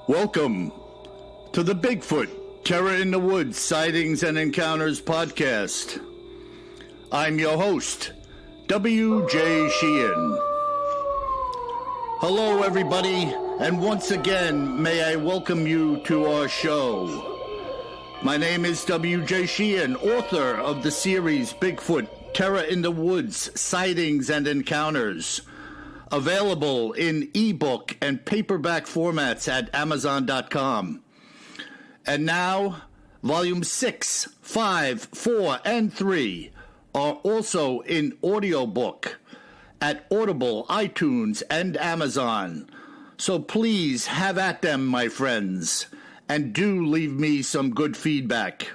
Welcome to the Bigfoot Terror in the Woods Sightings and Encounters podcast. I'm your host, W.J. Sheehan. Hello, everybody, and once again, may I welcome you to our show. My name is W.J. Sheehan, author of the series Bigfoot Terror in the Woods Sightings and Encounters, available in ebook and paperback formats at Amazon.com. And now, Volume 6, 5, 4, and 3 are also in audiobook at Audible, iTunes, and Amazon. So please have at them, my friends, and do leave me some good feedback.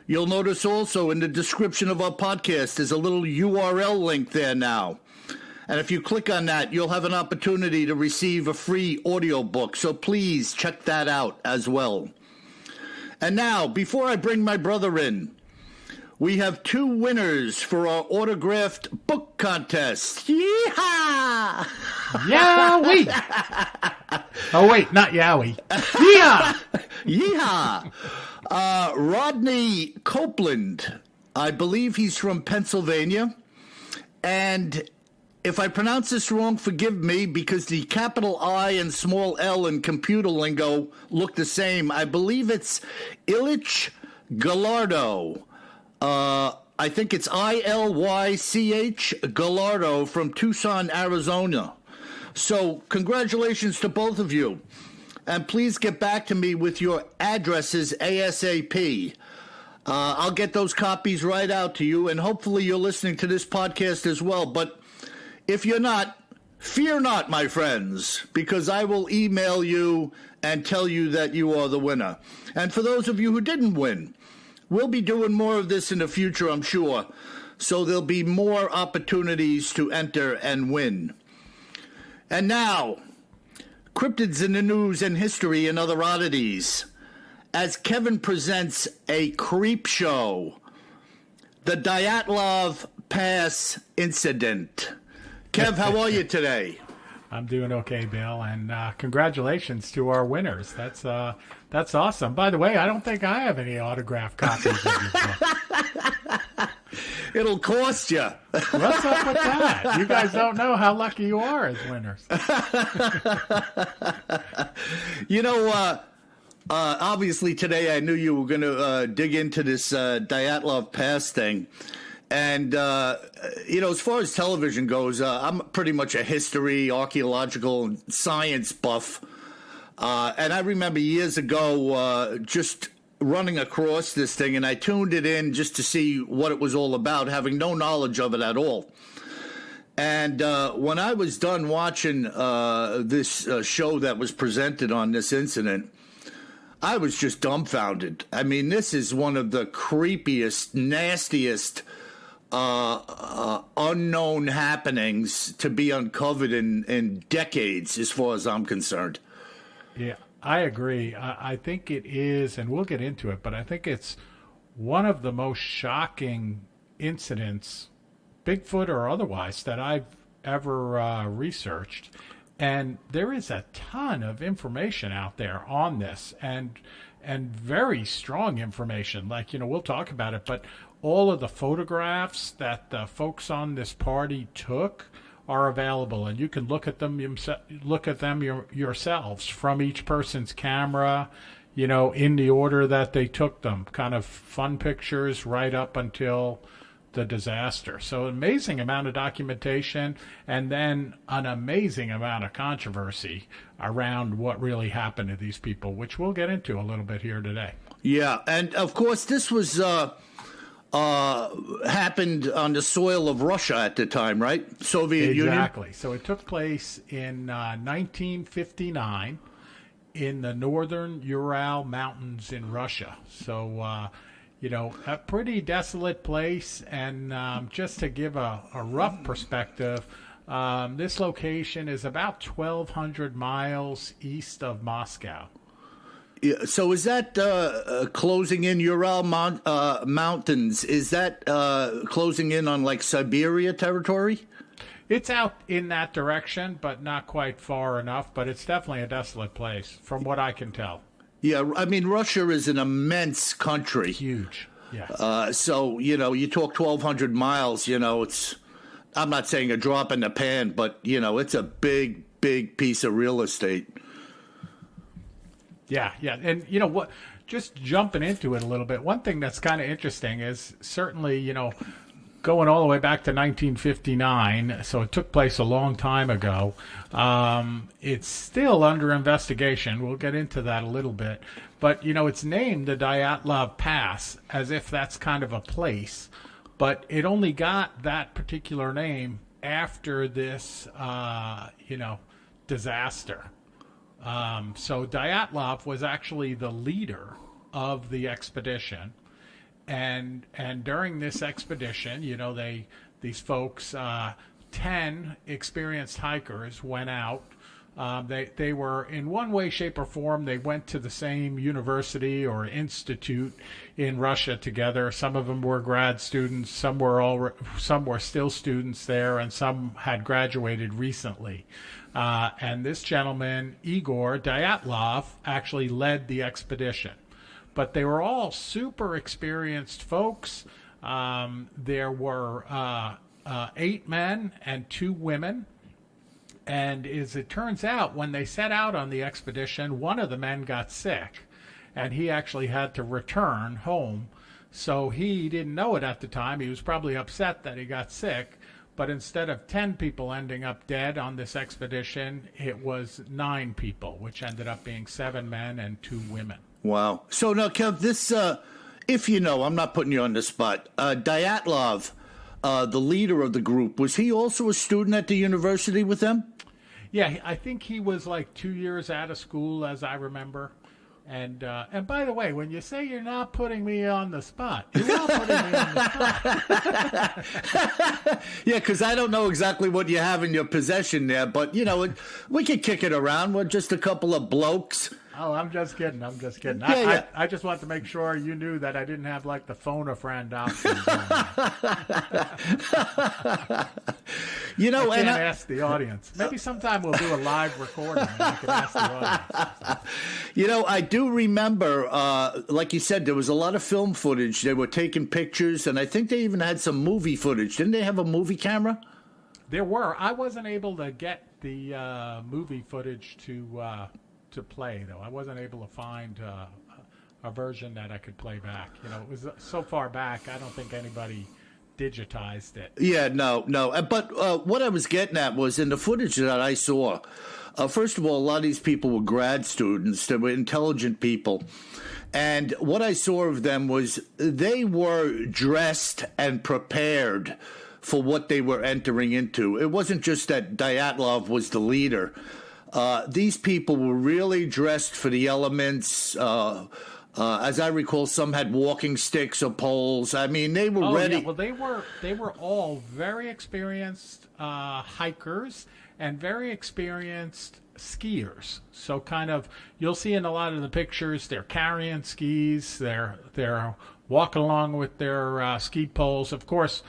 You'll notice also in the description of our podcast is a little URL link there now. And if you click on that, you'll have an opportunity to receive a free audiobook. So please check that out as well. And now, before I bring my brother in, we have two winners for our autographed book contest. Yeehaw! Yowie! Oh, wait, not Yowie. Yeehaw! Yeehaw! Rodney Copeland, I believe he's from Pennsylvania. And if I pronounce this wrong, forgive me, because the capital I and small l in computer lingo look the same. I believe it's Ilyich Gallardo. I think it's Ilych Gallardo from Tucson, Arizona. So congratulations to both of you. And please get back to me with your addresses ASAP. I'll get those copies right out to you, and hopefully you're listening to this podcast as well. But if you're not, fear not, my friends, because I will email you and tell you that you are the winner. And for those of you who didn't win, we'll be doing more of this in the future, I'm sure. So there'll be more opportunities to enter and win. And now, cryptids in the news and history and other oddities, as Kevin presents a creep show, the Dyatlov Pass incident. Kev, how are you today? I'm doing okay, Bill, and congratulations to our winners. That's awesome. By the way, I don't think I have any autographed copies of your book. It'll cost you. What's up with that? You guys don't know how lucky you are as winners. You know, obviously today I knew you were going to dig into this Dyatlov Pass thing. And, as far as television goes, I'm pretty much a history, archaeological, and science buff. And I remember years ago just running across this thing, and I tuned it in just to see what it was all about, having no knowledge of it at all. And when I was done watching this show that was presented on this incident, I was just dumbfounded. I mean, this is one of the creepiest, nastiest unknown happenings to be uncovered in decades, as far as I'm concerned. Yeah, I agree. I think it is, and we'll get into it, but I think it's one of the most shocking incidents, Bigfoot or otherwise, that I've ever researched. And there is a ton of information out there on this, and very strong information. Like, we'll talk about it, but all of the photographs that the folks on this party took are available, and you can look at them yourselves from each person's camera, in the order that they took them. Kind of fun pictures right up until the disaster. So an amazing amount of documentation, and then an amazing amount of controversy around what really happened to these people, which we'll get into a little bit here today. Yeah, and of course this was happened on the soil of Russia at the time, right? Soviet Union? Exactly. So it took place in 1959 in the northern Ural Mountains in Russia. So, a pretty desolate place. And just to give a rough perspective, this location is about 1,200 miles east of Moscow. Yeah, so is that closing in Ural Mountains? Is that closing in on like Siberia territory? It's out in that direction, but not quite far enough. But it's definitely a desolate place, from what I can tell. Yeah, I mean, Russia is an immense country. Huge. Yes. So, you talk 1,200 miles, I'm not saying a drop in the pan, but, it's a big, big piece of real estate. Yeah. And you know what? Just jumping into it a little bit, one thing that's kind of interesting is certainly, going all the way back to 1959, so it took place a long time ago. It's still under investigation. We'll get into that a little bit. But, it's named the Dyatlov Pass as if that's kind of a place. But it only got that particular name after this, disaster. So Dyatlov was actually the leader of the expedition. And during this expedition, these folks, 10 experienced hikers went out. They were in one way, shape, or form. They went to the same university or institute in Russia together. Some of them were grad students. Some were still students there, and some had graduated recently. And this gentleman, Igor Dyatlov, actually led the expedition. But they were all super experienced folks. There were 8 men and 2 women. And as it turns out, when they set out on the expedition, one of the men got sick. And he actually had to return home. So he didn't know it at the time. He was probably upset that he got sick. But instead of 10 people ending up dead on this expedition, it was 9 people, which ended up being 7 men and 2 women. Wow. So now, Kev, this, if I'm not putting you on the spot, Dyatlov, the leader of the group, was he also a student at the university with them? Yeah, I think he was like 2 years out of school, as I remember. And by the way, when you say you're not putting me on the spot, you're not putting me on the spot. Yeah, because I don't know exactly what you have in your possession there, but, we could kick it around. We're just a couple of blokes. Oh, I'm just kidding. Yeah. I just want to make sure you knew that I didn't have like the phone a friend option. I can't ask the audience. Maybe sometime we'll do a live recording and I can ask the audience. I do remember, like you said, there was a lot of film footage. They were taking pictures, and I think they even had some movie footage. Didn't they have a movie camera? There were. I wasn't able to get the movie footage to play, though. I wasn't able to find a version that I could play back. It was so far back, I don't think anybody digitized it. Yeah, no. But what I was getting at was in the footage that I saw, first of all, a lot of these people were grad students. They were intelligent people. And what I saw of them was they were dressed and prepared for what they were entering into. It wasn't just that Dyatlov was the leader. These people were really dressed for the elements. As I recall, some had walking sticks or poles. I mean, they were ready. Yeah. Well, they were all very experienced hikers and very experienced skiers. So kind of, you'll see in a lot of the pictures, they're carrying skis. They're walking along with their ski poles. Of course,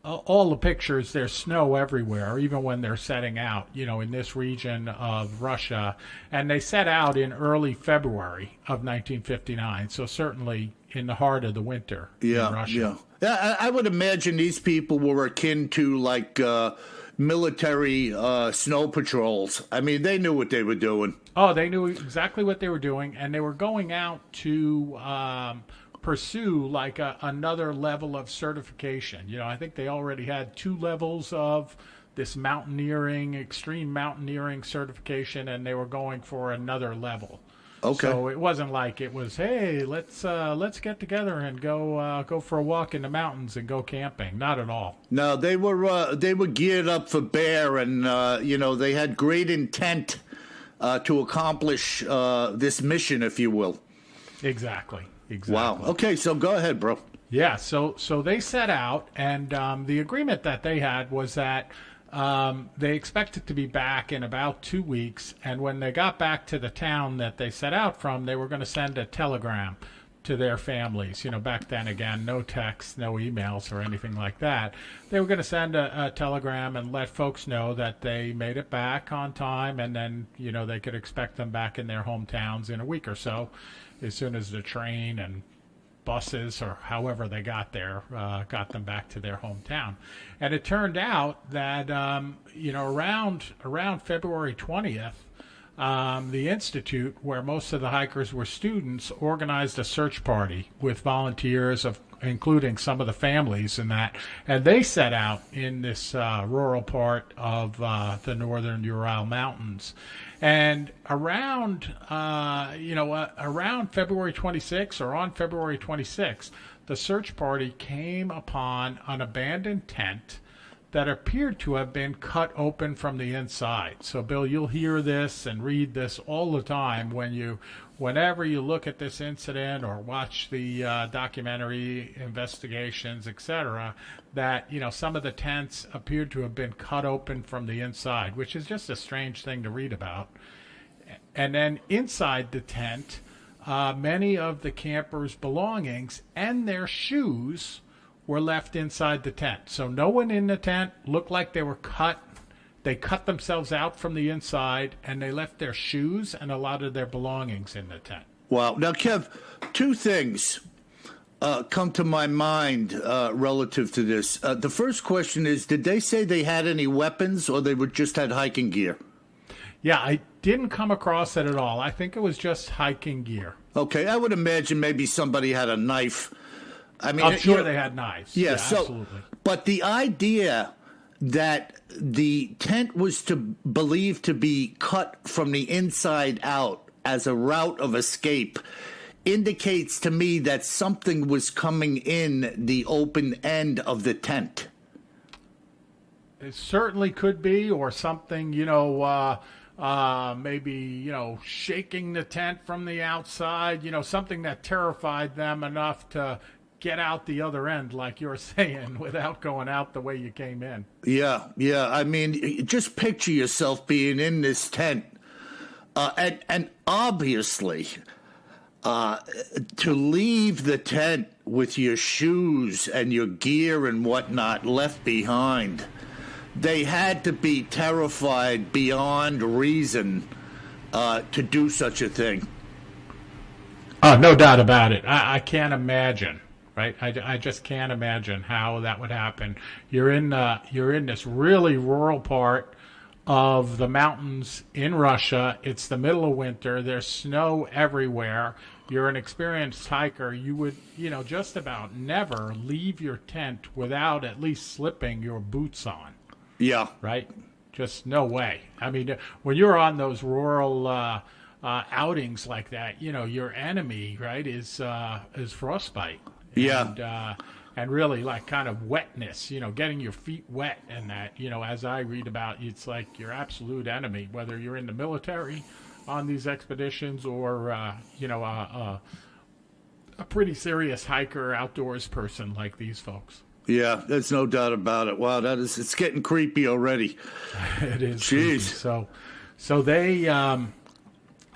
all the pictures, there's snow everywhere, even when they're setting out, in this region of Russia. And they set out in early February of 1959, so certainly in the heart of the winter in Russia. Yeah, I would imagine these people were akin to, like, military snow patrols. I mean, they knew what they were doing. Oh, they knew exactly what they were doing, and they were going out to pursue like another level of certification. I think they already had 2 levels of this extreme mountaineering certification, and they were going for another level. Okay. So it wasn't like it was, hey, let's get together and go for a walk in the mountains and go camping. Not at all. No, they were geared up for bear, and they had great intent to accomplish this mission, if you will. Exactly. Wow. Okay, so go ahead, bro. Yeah, so they set out, and the agreement that they had was that they expected to be back in about 2 weeks, and when they got back to the town that they set out from, they were going to send a telegram to their families. Back then, again, no texts, no emails or anything like that. They were going to send a telegram and let folks know that they made it back on time, and then, they could expect them back in their hometowns in a week or so, as soon as the train and buses or however they got there got them back to their hometown. And it turned out that, around February 20th, the Institute, where most of the hikers were students, organized a search party with volunteers, including some of the families in that, and they set out in this rural part of the northern Ural Mountains. And around February 26th or on February 26th, the search party came upon an abandoned tent that appeared to have been cut open from the inside. So, Bill, you'll hear this and read this all the time whenever you look at this incident or watch the documentary investigations, etc., that, some of the tents appeared to have been cut open from the inside, which is just a strange thing to read about. And then inside the tent, many of the campers' belongings and their shoes were left inside the tent. So no one in the tent looked like they were cut. They cut themselves out from the inside, and they left their shoes and a lot of their belongings in the tent. Wow. Now, Kev, two things come to my mind relative to this. The first question is, did they say they had any weapons, or they just had hiking gear? Yeah, I didn't come across it at all. I think it was just hiking gear. Okay, I would imagine maybe somebody had a knife. I mean, I'm sure they had knives. Yeah, so, absolutely. But the idea that the tent was believed to be cut from the inside out as a route of escape indicates to me that something was coming in the open end of the tent. It certainly could be, or something, maybe, shaking the tent from the outside, something that terrified them enough to get out the other end, like you're saying, without going out the way you came in. Yeah. I mean, just picture yourself being in this tent. And obviously, to leave the tent with your shoes and your gear and whatnot left behind, they had to be terrified beyond reason to do such a thing. No doubt about it. I can't imagine. Right, I just can't imagine how that would happen. You're in this really rural part of the mountains in Russia. It's the middle of winter. There's snow everywhere. You're an experienced hiker. You would, just about never leave your tent without at least slipping your boots on. Yeah. Right? Just no way. I mean, when you're on those rural outings like that, your enemy, right, is frostbite. Yeah. And really like kind of wetness, getting your feet wet and that, as I read about, it's like your absolute enemy, whether you're in the military on these expeditions or, a pretty serious hiker, outdoors person like these folks. Yeah, there's no doubt about it. Wow, it's getting creepy already. It is. Jeez. Creepy. So they,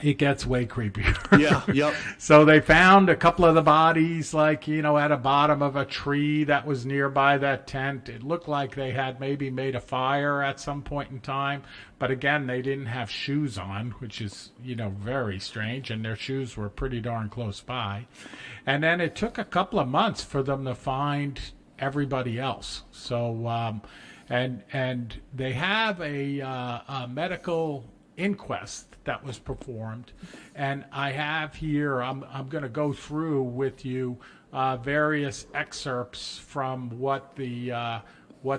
it gets way creepier. Yeah, yep. So they found a couple of the bodies, like, at a bottom of a tree that was nearby that tent. It looked like they had maybe made a fire at some point in time. But again, they didn't have shoes on, which is, very strange. And their shoes were pretty darn close by. And then it took a couple of months for them to find everybody else. So, and they have a medical inquest that was performed, and I have here, I'm going to go through with you various excerpts from what the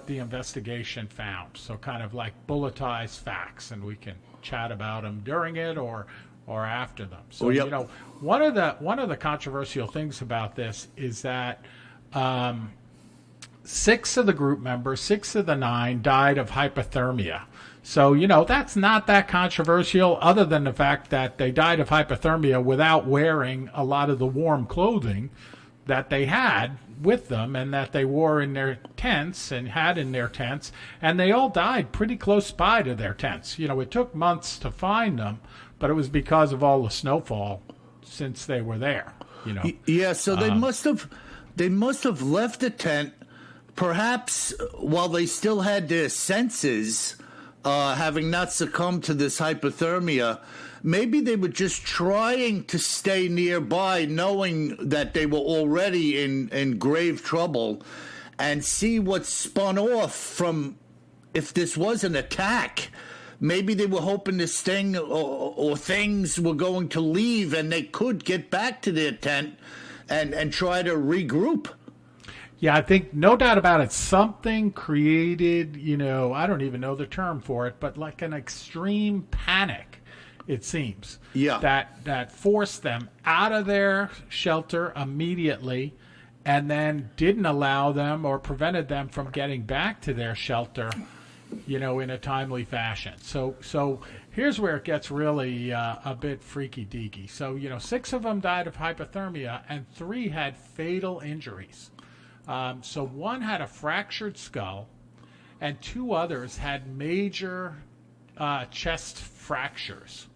investigation found. So kind of like bulletized facts, and we can chat about them during it or after them. So one of the controversial things about this is that 6 of the group members, 6 of the 9, died of hypothermia. So, that's not that controversial, other than the fact that they died of hypothermia without wearing a lot of the warm clothing that they had with them and that they wore in their tents and had in their tents. And they all died pretty close by to their tents. It took months to find them, but it was because of all the snowfall since they were there. Yeah, so they must have left the tent, perhaps while they still had their senses, having not succumbed to this hypothermia. Maybe they were just trying to stay nearby, knowing that they were already in grave trouble, and see what spun off from, if this was an attack. Maybe they were hoping this thing or things were going to leave and they could get back to their tent and try to regroup. Yeah, I think no doubt about it. Something created, I don't even know the term for it, but like an extreme panic, it seems. Yeah. That forced them out of their shelter immediately and then didn't allow them or prevented them from getting back to their shelter, in a timely fashion. So here's where it gets really a bit freaky deaky. So, 6 of them died of hypothermia and 3 had fatal injuries. So 1 had a fractured skull and 2 others had major chest fractures.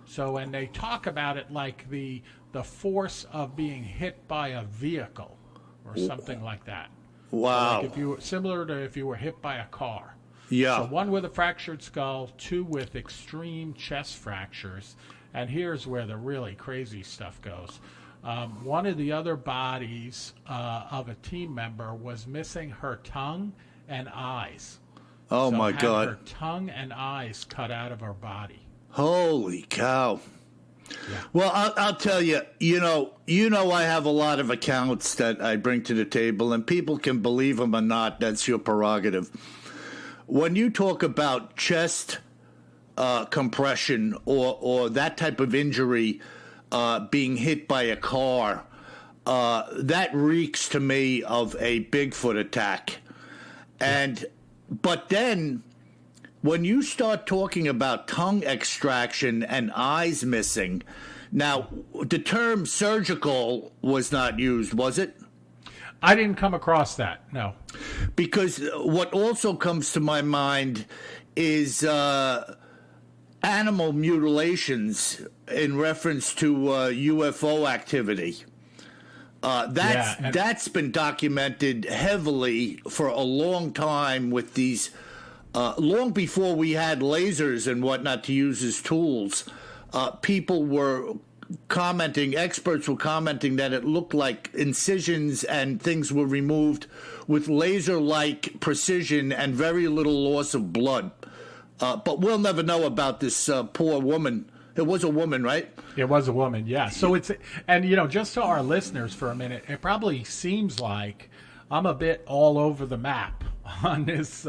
So, and they talk about it like the force of being hit by a vehicle or something like that. Wow. So like similar to if you were hit by a car. Yeah. So 1 with a fractured skull, 2 with extreme chest fractures. And here's where the really crazy stuff goes. One of the other bodies of a team member was missing her tongue and eyes. Oh, my God. Her tongue and eyes cut out of her body. Holy cow. Yeah. Well, I'll tell you, I have a lot of accounts that I bring to the table, and people can believe them or not. That's your prerogative. When you talk about chest compression or that type of injury being hit by a car, that reeks to me of a Bigfoot attack. But then when you start talking about tongue extraction and eyes missing, now the term surgical was not used, was it? I didn't come across that, no. Because what also comes to my mind is animal mutilations in reference to UFO activity. That's been documented heavily for a long time with these, long before we had lasers and whatnot to use as tools. People were commenting, experts were commenting that it looked like incisions and things were removed with laser-like precision and very little loss of blood. But we'll never know about this poor woman. It was a woman, right? It was a woman, yeah. So it's, and just to our listeners for a minute, it probably seems like I'm a bit all over the map on this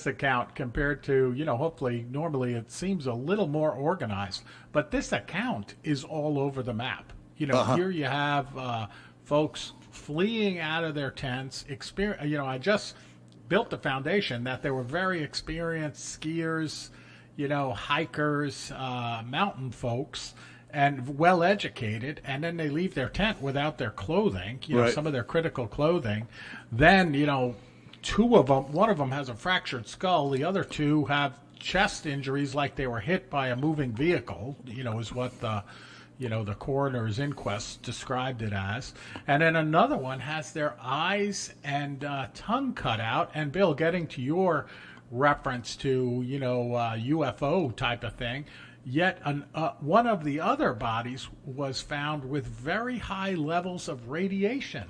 account compared to, hopefully normally it seems a little more organized, but this account is all over the map. Here you have folks fleeing out of their tents. I just built the foundation that they were very experienced skiers, hikers, mountain folks, and well educated, and then they leave their tent without their clothing, right. Some of their critical clothing. Then, 2 of them, one of them has a fractured skull, the other 2 have chest injuries like they were hit by a moving vehicle, is what the coroner's inquest described it as. And then another one has their eyes and tongue cut out. And Bill, getting to your reference to, UFO type of thing, yet one of the other bodies was found with very high levels of radiation.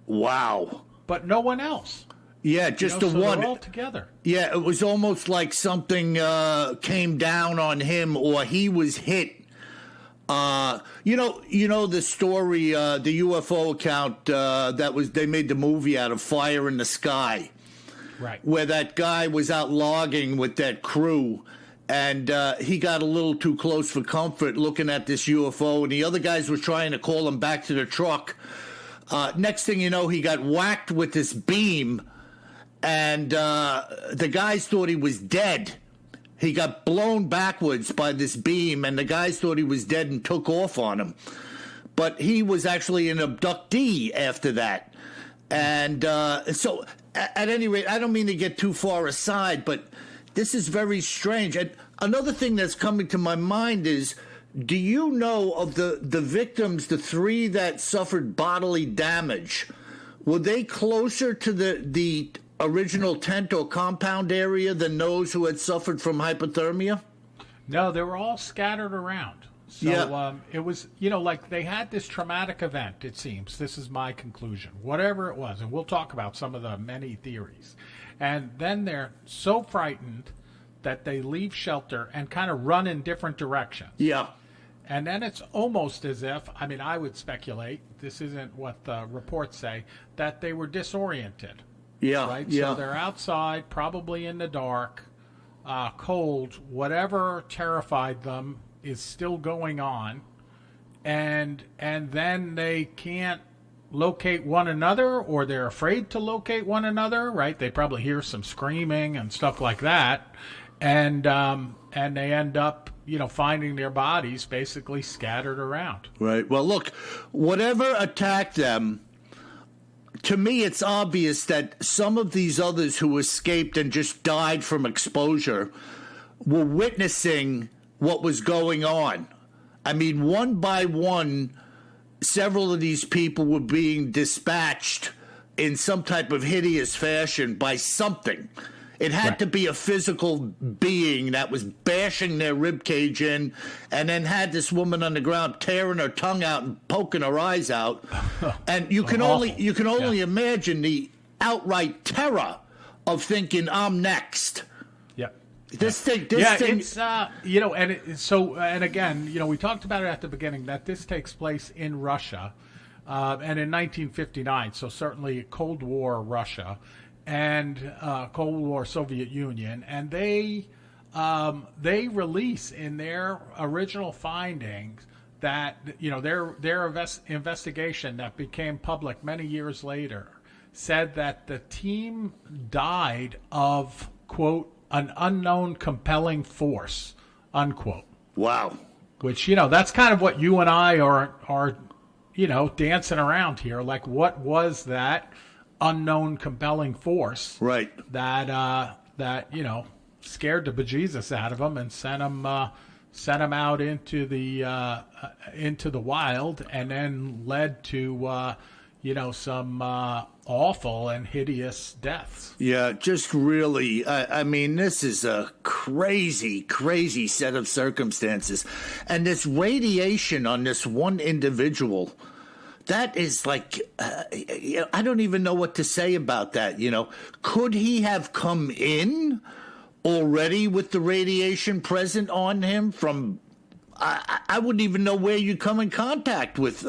Wow. But no one else. Yeah, just the one. They're all together. Yeah, it was almost like something came down on him or he was hit. The story, the UFO account they made the movie out of Fire in the Sky. Right. Where that guy was out logging with that crew, and he got a little too close for comfort looking at this UFO, and the other guys were trying to call him back to the truck. Next thing you know, he got whacked with this beam, and the guys thought he was dead. He got blown backwards by this beam, and the guys thought he was dead and took off on him. But he was actually an abductee after that. And so, at any rate, I don't mean to get too far aside, but this is very strange. And another thing that's coming to my mind is Do you know of the victims, the three that suffered bodily damage? Were they closer to the original tent or compound area than those who had suffered from hypothermia? No, they were all scattered around. So it was, like they had this traumatic event, it seems. This is my conclusion. Whatever it was, and we'll talk about some of the many theories. And then they're so frightened that they leave shelter and kind of run in different directions. Yeah. And then it's almost as if, I would speculate, this isn't what the reports say, that they were disoriented. Yeah. Right? Yeah. So they're outside, probably in the dark, cold, whatever terrified them is still going on. And then they can't locate one another, or they're afraid to locate one another, right? They probably hear some screaming and stuff like that. And they end up, finding their bodies basically scattered around. Right. Well, look, whatever attacked them, to me, it's obvious that some of these others who escaped and just died from exposure were witnessing what was going on. I mean, one by one, several of these people were being dispatched in some type of hideous fashion by something. It had to be a physical being that was bashing their rib cage in, and then had this woman on the ground tearing her tongue out and poking her eyes out. And you can only imagine the outright terror of thinking, I'm next. This thing, it's and again, we talked about it at the beginning that this takes place in Russia, and in 1959, so certainly Cold War Russia, and Cold War Soviet Union, and they release in their original findings that their investigation that became public many years later said that the team died of, quote, an unknown compelling force, unquote. Wow. Which, that's kind of what you and I are dancing around here. Like, what was that unknown compelling force? Right. That scared the bejesus out of them and sent them out into the wild, and then led to some awful and hideous deaths. Yeah, just really, this is a crazy, crazy set of circumstances. And this radiation on this one individual, that is like, I don't even know what to say about that. Could he have come in already with the radiation present on him from, I wouldn't even know where you come in contact with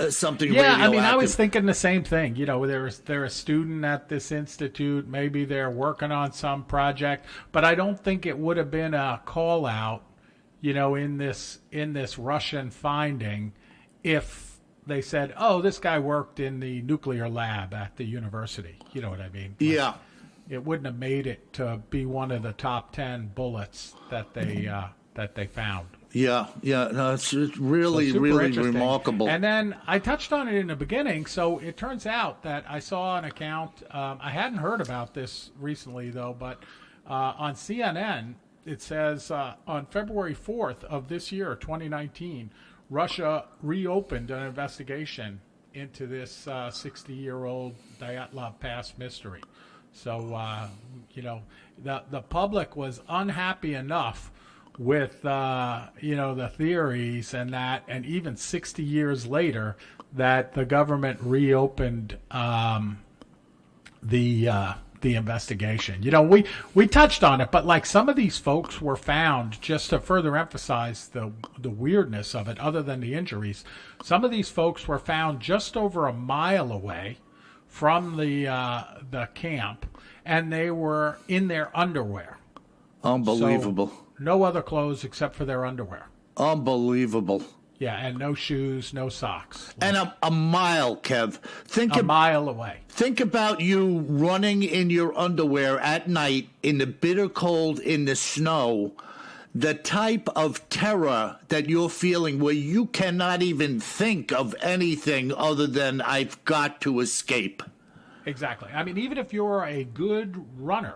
something radioactive. I was thinking the same thing. They're a student at this institute. Maybe they're working on some project, but I don't think it would have been a call out, in this Russian finding, if they said, "Oh, this guy worked in the nuclear lab at the university." You know what I mean? Yeah. It wouldn't have made it to be one of the top 10 bullets that they found. Yeah, no, it's really, really remarkable. And then I touched on it in the beginning, so it turns out that I saw an account, I hadn't heard about this recently, though, but on CNN, it says on February 4th of this year, 2019, Russia reopened an investigation into this 60-year-old Dyatlov Pass mystery. So, the public was unhappy enough with the theories and that, and even 60 years later, that the government reopened the investigation. We touched on it, but like some of these folks were found, just to further emphasize the weirdness of it, other than the injuries, some of these folks were found just over a mile away from the camp, and they were in their underwear. Unbelievable. So, no other clothes except for their underwear. Unbelievable. Yeah, and no shoes, no socks. And a mile, Kev. A mile away. Think about you running in your underwear at night in the bitter cold, in the snow. The type of terror that you're feeling where you cannot even think of anything other than I've got to escape. Exactly. Even if you're a good runner,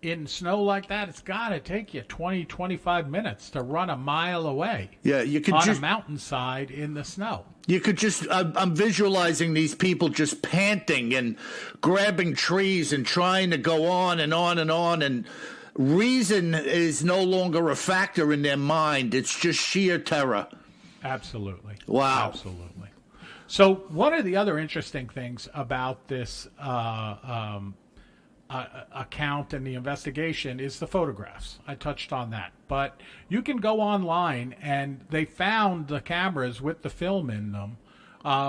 in snow like that, it's got to take you 20, 25 minutes to run a mile away. Yeah, you could on a mountainside in the snow. You could just, I'm visualizing these people just panting and grabbing trees and trying to go on and on and on. And reason is no longer a factor in their mind. It's just sheer terror. Absolutely. Wow. Absolutely. So one of the other interesting things about this account and the investigation is the photographs. I touched on that. But you can go online, and they found the cameras with the film in them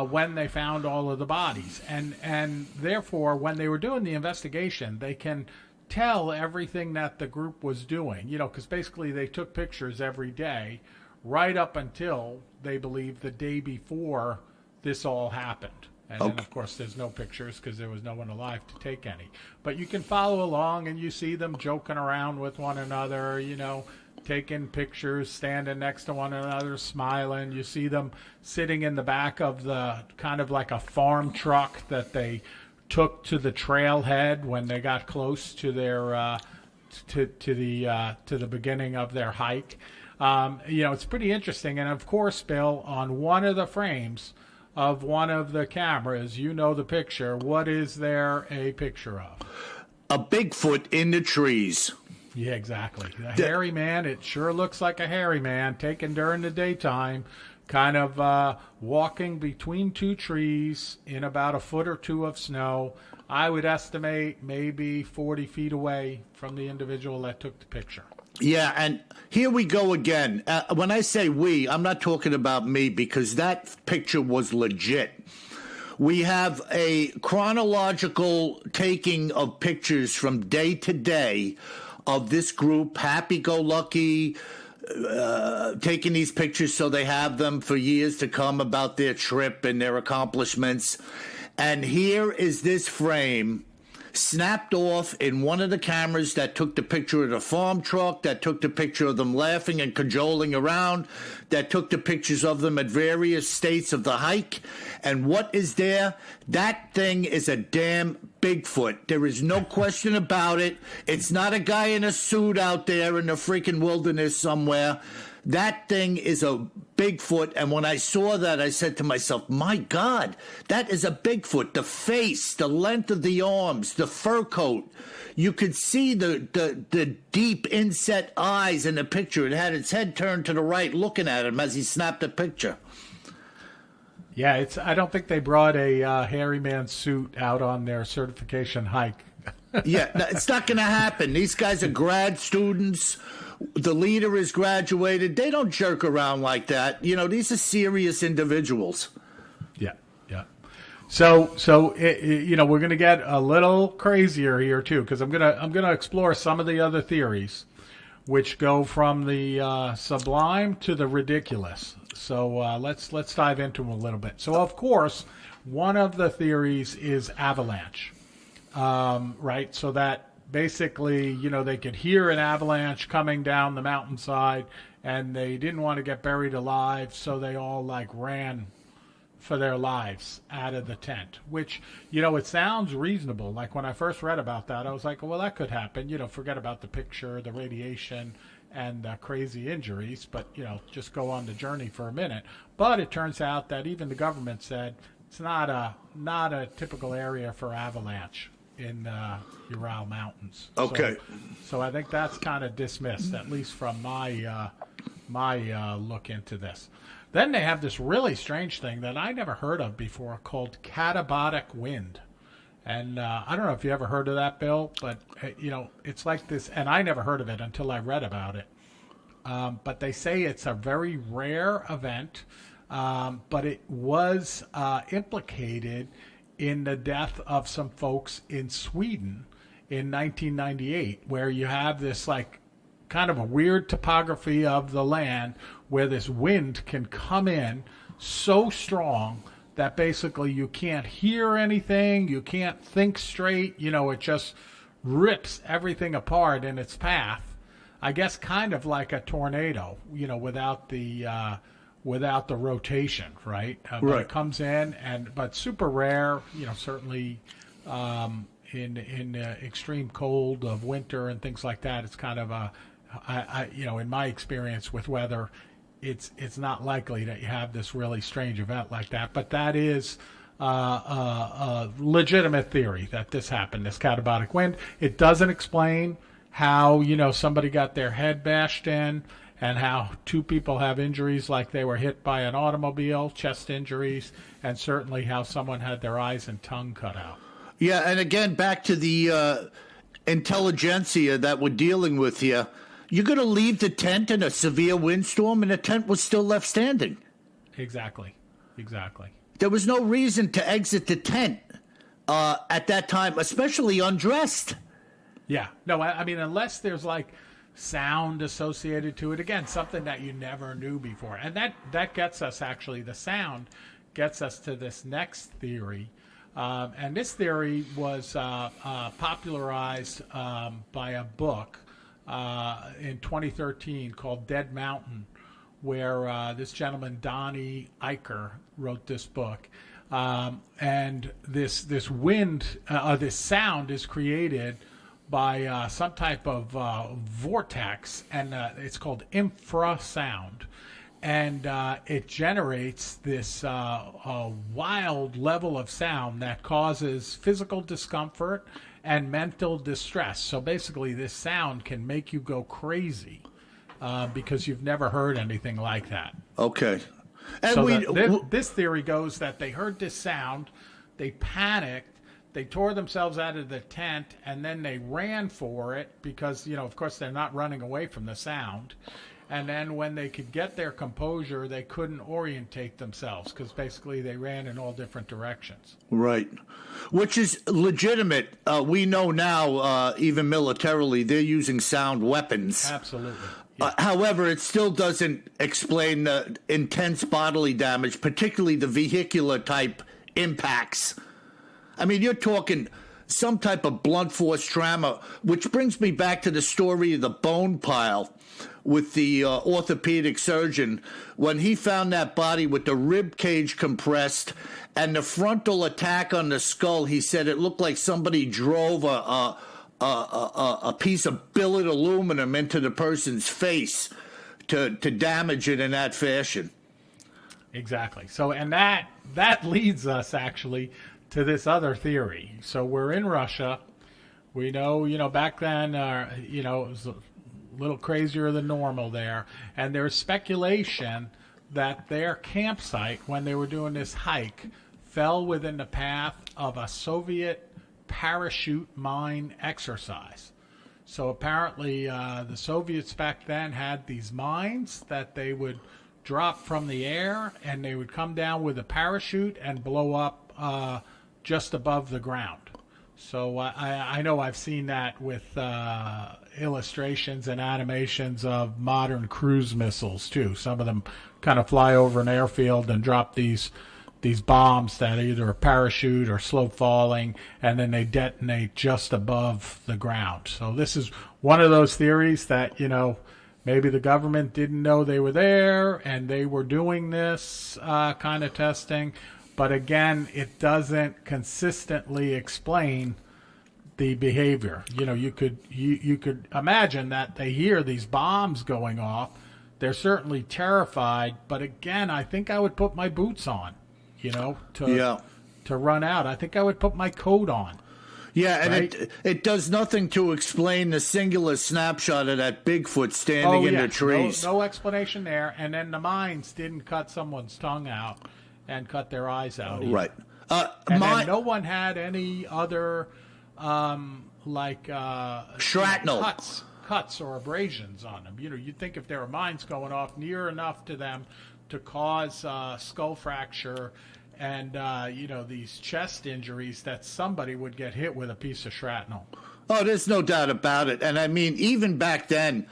when they found all of the bodies. And therefore, when they were doing the investigation, they can tell everything that the group was doing, because basically they took pictures every day right up until, they believe, the day before this all happened. And then, of course, there's no pictures because there was no one alive to take any. But you can follow along, and you see them joking around with one another, taking pictures, standing next to one another, smiling. You see them sitting in the back of the kind of like a farm truck that they took to the trailhead when they got close to their to the beginning of their hike. It's pretty interesting. And of course, Bill, on one of the frames of one of the cameras, the picture. What is there a picture of? A Bigfoot in the trees. Yeah, exactly. A hairy man. It sure looks like a hairy man taken during the daytime, kind of walking between two trees in about a foot or two of snow. I would estimate maybe 40 feet away from the individual that took the picture. Yeah, and here we go again. When I say we, I'm not talking about me, because that picture was legit. We have a chronological taking of pictures from day to day of this group, happy-go-lucky, taking these pictures so they have them for years to come about their trip and their accomplishments. And here is this frame snapped off in one of the cameras that took the picture of the farm truck, that took the picture of them laughing and cajoling around, that took the pictures of them at various states of the hike. And what is there? That thing is a damn Bigfoot. There is no question about it. It's not a guy in a suit out there in the freaking wilderness somewhere. That thing is a Bigfoot, and when I saw that, I said to myself, my God, that is a Bigfoot. The face, the length of the arms, the fur coat. You could see the deep inset eyes in the picture. It had its head turned to the right looking at him as he snapped the picture. Yeah, I don't think they brought a hairy man suit out on their certification hike. Yeah, it's not going to happen. These guys are grad students. The leader is graduated. They don't jerk around like that. These are serious individuals. Yeah. So we're going to get a little crazier here too, because I'm gonna explore some of the other theories, which go from the sublime to the ridiculous. So let's dive into them a little bit. So of course, one of the theories is avalanche, right? So that basically, they could hear an avalanche coming down the mountainside, and they didn't want to get buried alive, so they all ran for their lives out of the tent, which, it sounds reasonable. Like when I first read about that, I was like, well, that could happen. Forget about the picture, the radiation, and crazy injuries, but, just go on the journey for a minute. But it turns out that even the government said it's not a typical area for avalanche in Ural Mountains. Okay. So I think that's kind of dismissed, at least from my look into this. Then they have this really strange thing that I never heard of before called katabatic wind. And I don't know if you ever heard of that, Bill, but, it's like this, and I never heard of it until I read about it. But they say it's a very rare event, but it was implicated in the death of some folks in Sweden in 1998, where you have this kind of a weird topography of the land where this wind can come in so strong that basically you can't hear anything, you can't think straight, it just rips everything apart in its path. I guess kind of like a tornado, without the rotation, right? But Right. it comes in, but super rare, certainly in extreme cold of winter and things like that, it's kind of in my experience with weather, it's not likely that you have this really strange event like that. But that is a legitimate theory that this happened, this catabolic wind. It doesn't explain how, somebody got their head bashed in and how two people have injuries like they were hit by an automobile, chest injuries, and certainly how someone had their eyes and tongue cut out. Yeah, and again, back to the intelligentsia that we're dealing with here. You're going to leave the tent in a severe windstorm, and the tent was still left standing. Exactly. There was no reason to exit the tent at that time, especially undressed. Yeah. No, I mean, unless there's like sound associated to it. Again, something that you never knew before. And that gets us, actually, the sound gets us to this next theory. And this theory was popularized by a book in 2013 called Dead Mountain, where this gentleman, Donnie Eicher, wrote this book. And this wind, this sound is created by some type of vortex, and it's called infrasound. And it generates this wild level of sound that causes physical discomfort and mental distress. So basically, this sound can make you go crazy because you've never heard anything like that. Okay. And so this theory goes that they heard this sound, they panicked, they tore themselves out of the tent, and then they ran for it because, of course, they're not running away from the sound. And then when they could get their composure, they couldn't orientate themselves because basically they ran in all different directions. Right. Which is legitimate. We know now, even militarily, they're using sound weapons. Absolutely. Yeah. However, it still doesn't explain the intense bodily damage, particularly the vehicular type impacts. I mean, you're talking some type of blunt force trauma, which brings me back to the story of the bone pile with the orthopedic surgeon when he found that body with the rib cage compressed and the frontal attack on the skull. He said it looked like somebody drove a piece of billet aluminum into the person's face to damage it in that fashion. Exactly. So, and that leads us actually to this other theory. So we're in Russia. We know, back then, it was a little crazier than normal there. And there's speculation that their campsite, when they were doing this hike, fell within the path of a Soviet parachute mine exercise. So apparently the Soviets back then had these mines that they would drop from the air, and they would come down with a parachute and blow up just above the ground. So I know I've seen that with illustrations and animations of modern cruise missiles too. Some of them kind of fly over an airfield and drop these bombs that either are parachute or slow falling, and then they detonate just above the ground. So this is one of those theories that, maybe the government didn't know they were there and they were doing this kind of testing. But again, it doesn't consistently explain the behavior. You could imagine that they hear these bombs going off. They're certainly terrified. But again, I think I would put my boots on, to run out. I think I would put my coat on. Yeah, and right? it does nothing to explain the singular snapshot of that Bigfoot standing in the trees. No explanation there. And then the mines didn't cut someone's tongue out and cut their eyes out. Right. And then no one had any other, shrapnel. Cuts or abrasions on them. You'd think if there were mines going off near enough to them to cause skull fracture and, these chest injuries, that somebody would get hit with a piece of shrapnel. Oh, there's no doubt about it. And I mean, even back then,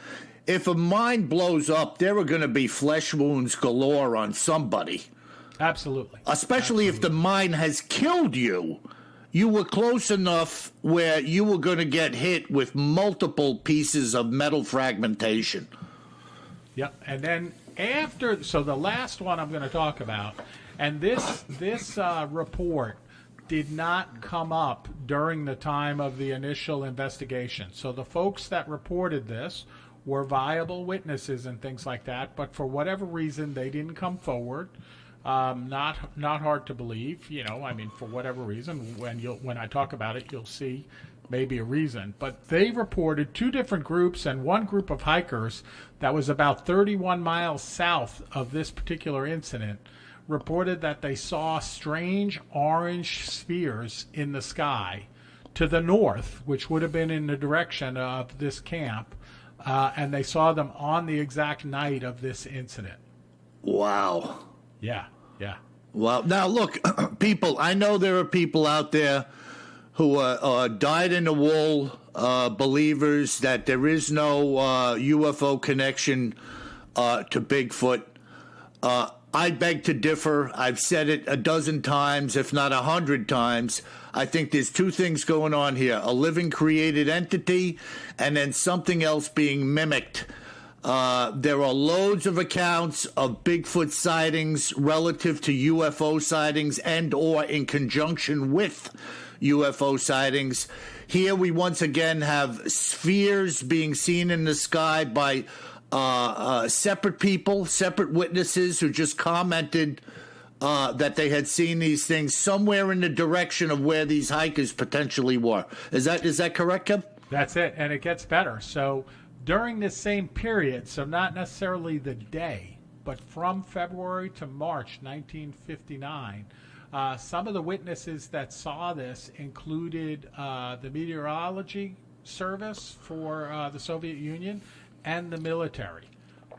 if a mine blows up, there are going to be flesh wounds galore on somebody. Absolutely. Especially if the mine has killed you. You were close enough where you were going to get hit with multiple pieces of metal fragmentation. Yep. And then so the last one I'm going to talk about, and this report did not come up during the time of the initial investigation. So the folks that reported this were viable witnesses and things like that, but for whatever reason, they didn't come forward. Not hard to believe, for whatever reason. When I talk about it, you'll see maybe a reason. But they reported two different groups, and one group of hikers that was about 31 miles south of this particular incident reported that they saw strange orange spheres in the sky to the north, which would have been in the direction of this camp, and they saw them on the exact night of this incident. Wow. Yeah. Well, now look, people, I know there are people out there who are dyed-in-the-wool believers that there is no UFO connection to Bigfoot. I beg to differ. I've said it a dozen times, if not 100 times. I think there's two things going on here: a living created entity and then something else being mimicked. There are loads of accounts of Bigfoot sightings relative to UFO sightings and or in conjunction with UFO sightings. Here we once again have spheres being seen in the sky by separate people, separate witnesses who just commented that they had seen these things somewhere in the direction of where these hikers potentially were. Is that correct, Kev? That's it, and it gets better. So during this same period, so not necessarily the day, but from February to March 1959, some of the witnesses that saw this included the meteorology service for the Soviet Union and the military,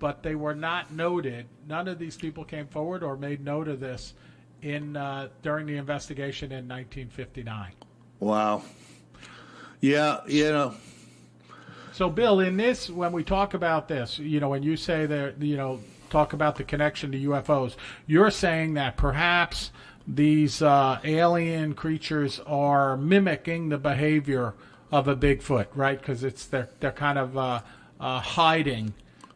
but they were not noted. None of these people came forward or made note of this during the investigation in 1959. Wow. Yeah, So, Bill, in this, when we talk about this, when you say that, talk about the connection to UFOs, you're saying that perhaps these alien creatures are mimicking the behavior of a Bigfoot, right? Because they're kind of hiding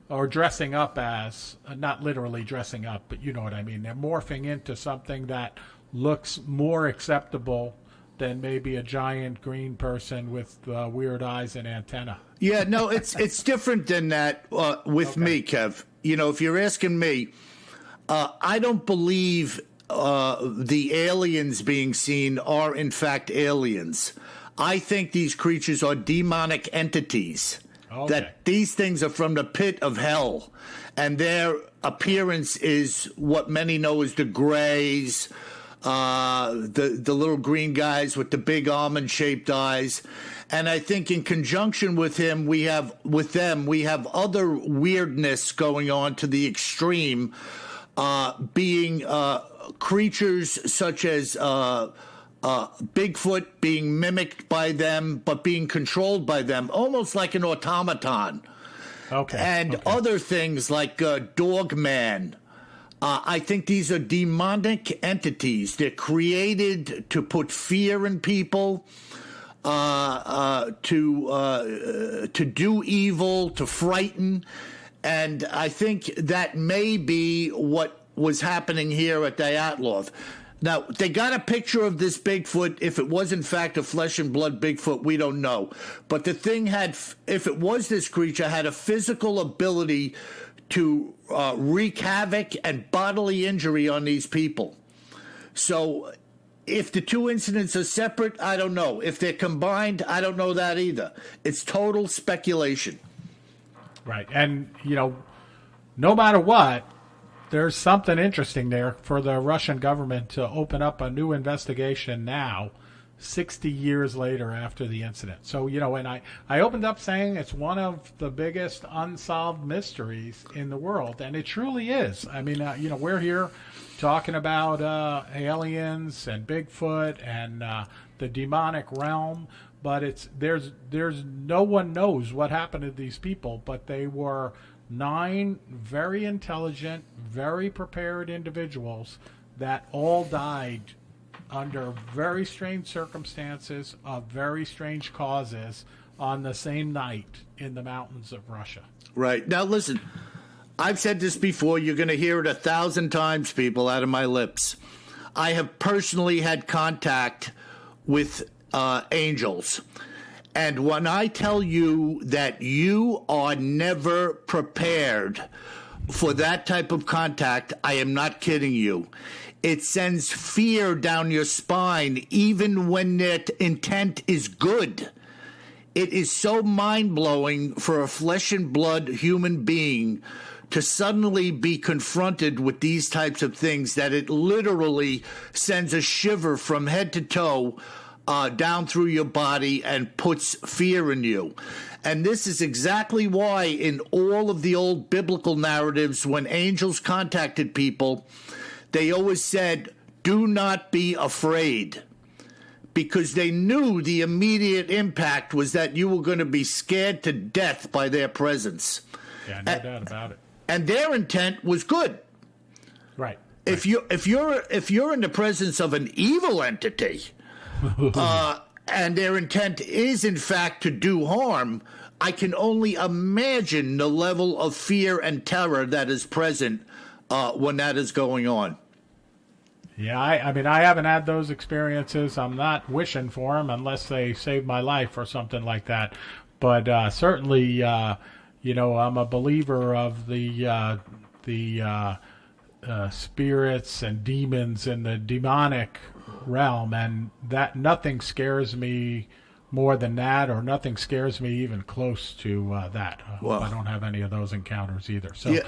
or dressing up as, not literally dressing up, but you know what I mean. They're morphing into something that looks more acceptable than maybe a giant green person with weird eyes and antenna. Yeah, no, it's different than that with me, Kev. If you're asking me, I don't believe the aliens being seen are in fact aliens. I think these creatures are demonic entities. Okay. That these things are from the pit of hell, and their appearance is what many know as the Greys, the little green guys with the big almond-shaped eyes. And I think in conjunction with we have other weirdness going on to the extreme, being creatures such as Bigfoot being mimicked by them, but being controlled by them, almost like an automaton. Okay. And other things like Dogman. I think these are demonic entities. They're created to put fear in people, to do evil, to frighten. And I think that may be what was happening here at Dyatlov. Now, they got a picture of this Bigfoot. If it was, in fact, a flesh and blood Bigfoot, we don't know. But the thing if it was this creature, had a physical ability to wreak havoc and bodily injury on these people. So if the two incidents are separate, I don't know. If they're combined, I don't know that either. It's total speculation. Right. And, no matter what, there's something interesting there for the Russian government to open up a new investigation now, 60 years later after the incident. So, and I opened up saying it's one of the biggest unsolved mysteries in the world, and it truly is. I mean, we're here talking about aliens and Bigfoot and the demonic realm, but there's no one knows what happened to these people, but they were 9 very intelligent, very prepared individuals that all died under very strange circumstances of very strange causes on the same night in the mountains of Russia. Right. Now, listen, I've said this before. You're going to hear it 1,000 times, people, out of my lips. I have personally had contact with angels. And when I tell you that you are never prepared for that type of contact, I am not kidding you. It sends fear down your spine, even when their intent is good. It is so mind-blowing for a flesh and blood human being to suddenly be confronted with these types of things that it literally sends a shiver from head to toe down through your body and puts fear in you. And this is exactly why in all of the old biblical narratives, when angels contacted people, they always said, do not be afraid, because they knew the immediate impact was that you were going to be scared to death by their presence. Yeah, no doubt about it. And their intent was good. Right. If you're in the presence of an evil entity, and their intent is in fact to do harm, I can only imagine the level of fear and terror that is present when that is going on. Yeah, I mean, I haven't had those experiences. I'm not wishing for them unless they save my life or something like that. But certainly, I'm a believer of the spirits and demons in the demonic realm, and that nothing scares me more than that, or nothing scares me even close to that. I don't have any of those encounters either. So,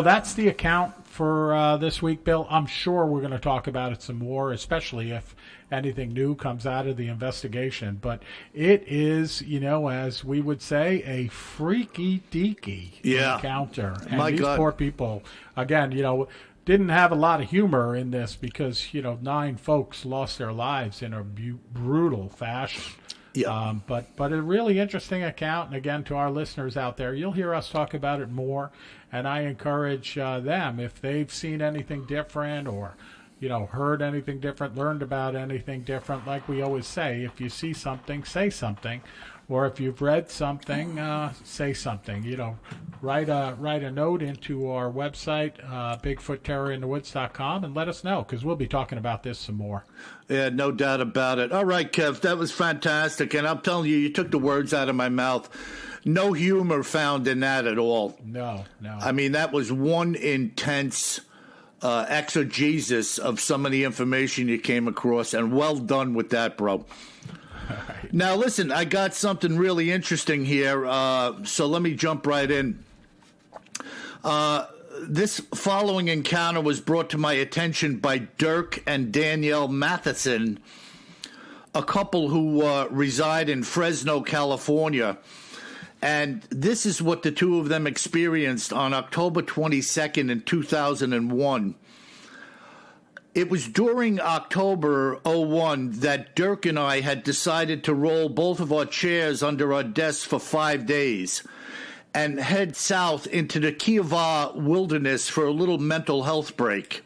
that's the account for this week, Bill. I'm sure we're going to talk about it some more, especially if anything new comes out of the investigation. But it is, as we would say, a freaky deaky encounter. And My these God. poor people, again, didn't have a lot of humor in this because, 9 folks lost their lives in a brutal fashion. Yeah. But a really interesting account. And again, to our listeners out there, you'll hear us talk about it more. And I encourage them, if they've seen anything different or, heard anything different, learned about anything different, like we always say, if you see something, say something. Or if you've read something, say something. Write a note into our website, BigfootTerrorInTheWoods.com, and let us know, because we'll be talking about this some more. Yeah, no doubt about it. All right, Kev, that was fantastic. And I'm telling you, you took the words out of my mouth. No humor found in that at all. No. I mean, that was one intense exegesis of some of the information you came across, and well done with that, bro. Right. Now, listen, I got something really interesting here, so let me jump right in. This following encounter was brought to my attention by Dirk and Danielle Matheson, a couple who reside in Fresno, California. And this is what the two of them experienced on October 22nd in 2001. It was during October 01 that Dirk and I had decided to roll both of our chairs under our desks for 5 days and head south into the Kiowa wilderness for a little mental health break.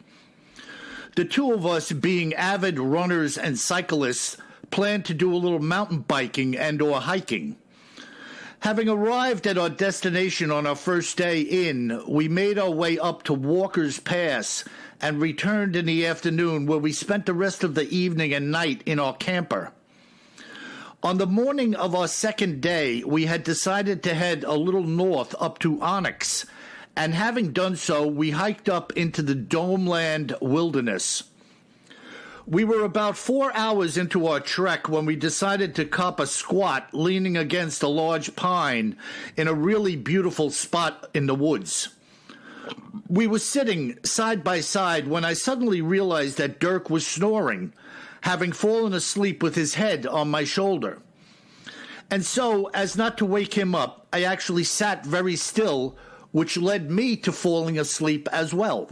The two of us, being avid runners and cyclists, planned to do a little mountain biking and or hiking. Having arrived at our destination on our first day in, we made our way up to Walker's Pass and returned in the afternoon, where we spent the rest of the evening and night in our camper. On the morning of our second day, we had decided to head a little north up to Onyx, and having done so, we hiked up into the Domeland Wilderness. We were about 4 hours into our trek when we decided to cop a squat leaning against a large pine in a really beautiful spot in the woods. We were sitting side by side when I suddenly realized that Dirk was snoring, having fallen asleep with his head on my shoulder. And so, as not to wake him up, I actually sat very still, which led me to falling asleep as well.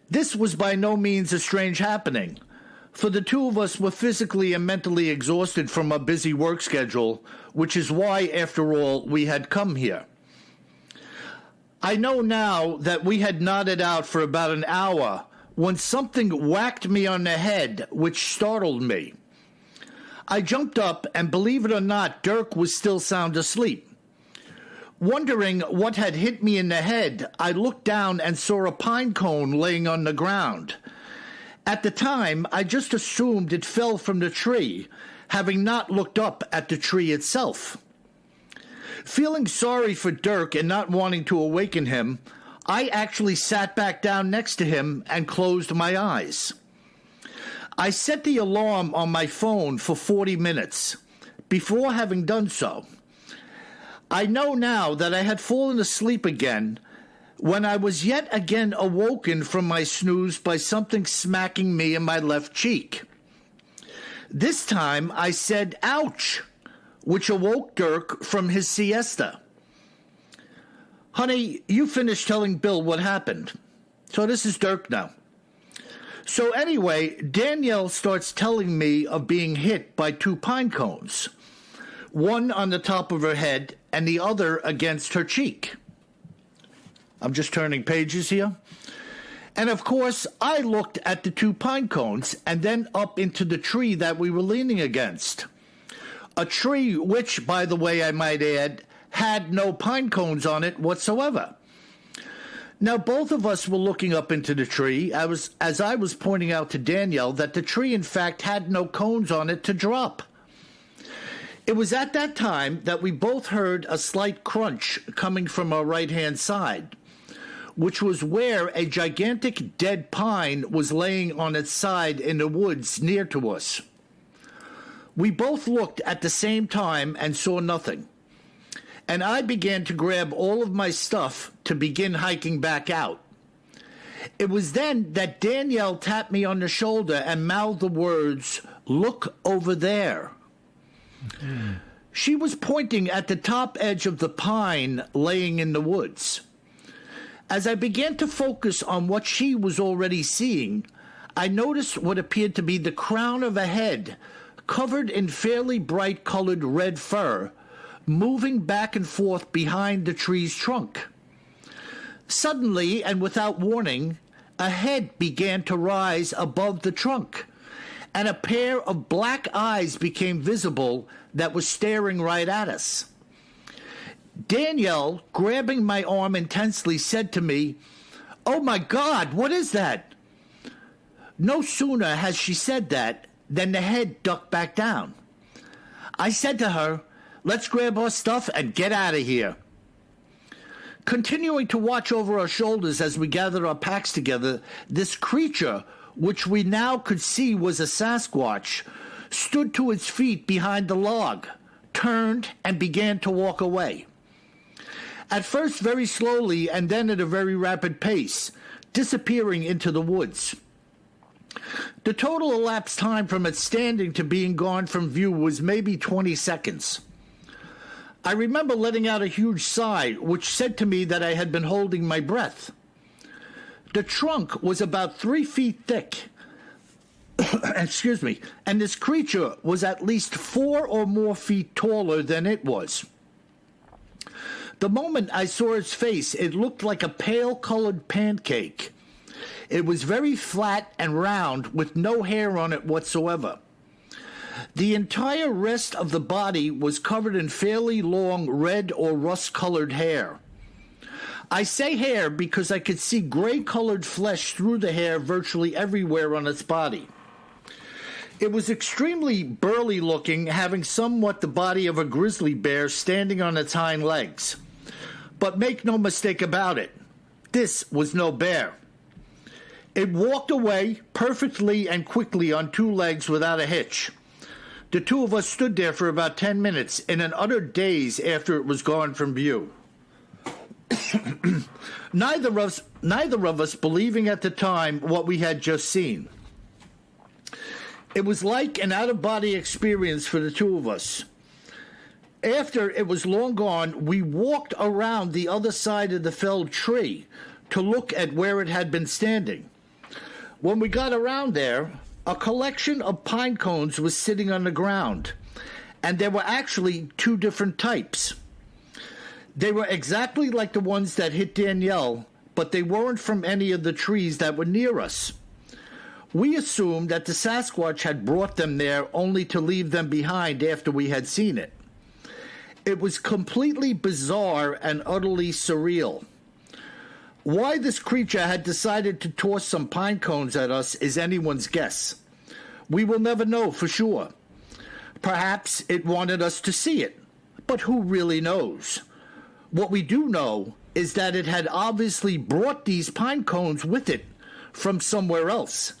This was by no means a strange happening, for the two of us were physically and mentally exhausted from our busy work schedule, which is why, after all, we had come here. I know now that we had nodded out for about an hour when something whacked me on the head, which startled me. I jumped up, and believe it or not, Dirk was still sound asleep. Wondering what had hit me in the head, I looked down and saw a pine cone laying on the ground. At the time, I just assumed it fell from the tree, having not looked up at the tree itself. Feeling sorry for Dirk and not wanting to awaken him, I actually sat back down next to him and closed my eyes. I set the alarm on my phone for 40 minutes. Before having done so, I know now that I had fallen asleep again when I was yet again awoken from my snooze by something smacking me in my left cheek. This time I said, "Ouch," which awoke Dirk from his siesta. Honey, you finished telling Bill what happened. So this is Dirk now. So anyway, Danielle starts telling me of being hit by 2 pine cones, one on the top of her head and the other against her cheek. I'm just turning pages here. And of course, I looked at the 2 pine cones and then up into the tree that we were leaning against. A tree which, by the way, I might add, had no pine cones on it whatsoever. Now, both of us were looking up into the tree as I was pointing out to Danielle that the tree, in fact, had no cones on it to drop. It was at that time that we both heard a slight crunch coming from our right-hand side, which was where a gigantic dead pine was laying on its side in the woods near to us. We both looked at the same time and saw nothing, and I began to grab all of my stuff to begin hiking back out. It was then that Danielle tapped me on the shoulder and mouthed the words, "Look over there." Mm-hmm. She was pointing at the top edge of the pine laying in the woods. As I began to focus on what she was already seeing, I noticed what appeared to be the crown of a head covered in fairly bright colored red fur, moving back and forth behind the tree's trunk. Suddenly, and without warning, a head began to rise above the trunk, and a pair of black eyes became visible that was staring right at us. Danielle, grabbing my arm intensely, said to me, "Oh my God, what is that?" No sooner has she said that than the head ducked back down. I said to her, "Let's grab our stuff and get out of here." Continuing to watch over our shoulders as we gathered our packs together, this creature, which we now could see was a Sasquatch, stood to its feet behind the log, turned, and began to walk away. At first very slowly and then at a very rapid pace, disappearing into the woods. The total elapsed time from its standing to being gone from view was maybe 20 seconds. I remember letting out a huge sigh, which said to me that I had been holding my breath. The trunk was about 3 feet thick, excuse me, and this creature was at least 4 or more feet taller than it was. The moment I saw its face, it looked like a pale-colored pancake. It was very flat and round, with no hair on it whatsoever. The entire rest of the body was covered in fairly long red or rust-colored hair. I say hair because I could see gray-colored flesh through the hair virtually everywhere on its body. It was extremely burly-looking, having somewhat the body of a grizzly bear standing on its hind legs. But make no mistake about it, this was no bear. It walked away perfectly and quickly on 2 legs without a hitch. The 2 of us stood there for about 10 minutes in an utter daze after it was gone from view. Neither of us believing at the time what we had just seen. It was like an out-of-body experience for the 2 of us. After it was long gone, we walked around the other side of the felled tree to look at where it had been standing. When we got around there, a collection of pine cones was sitting on the ground, and there were actually 2 different types. They were exactly like the ones that hit Danielle, but they weren't from any of the trees that were near us. We assumed that the Sasquatch had brought them there only to leave them behind after we had seen it. It was completely bizarre and utterly surreal. Why this creature had decided to toss some pine cones at us is anyone's guess. We will never know for sure. Perhaps it wanted us to see it, but who really knows? What we do know is that it had obviously brought these pine cones with it from somewhere else,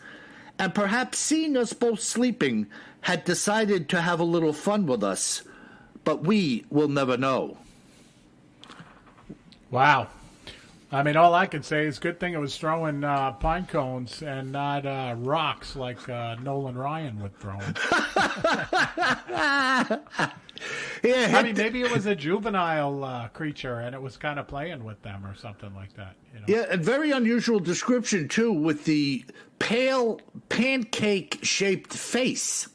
and perhaps seeing us both sleeping had decided to have a little fun with us, but we will never know. Wow. I mean, all I can say is good thing it was throwing pine cones and not rocks like Nolan Ryan would throw them. Yeah, I mean, maybe it was a juvenile creature and it was kind of playing with them or something like that. You know? Yeah, a very unusual description, too, with the pale pancake-shaped face.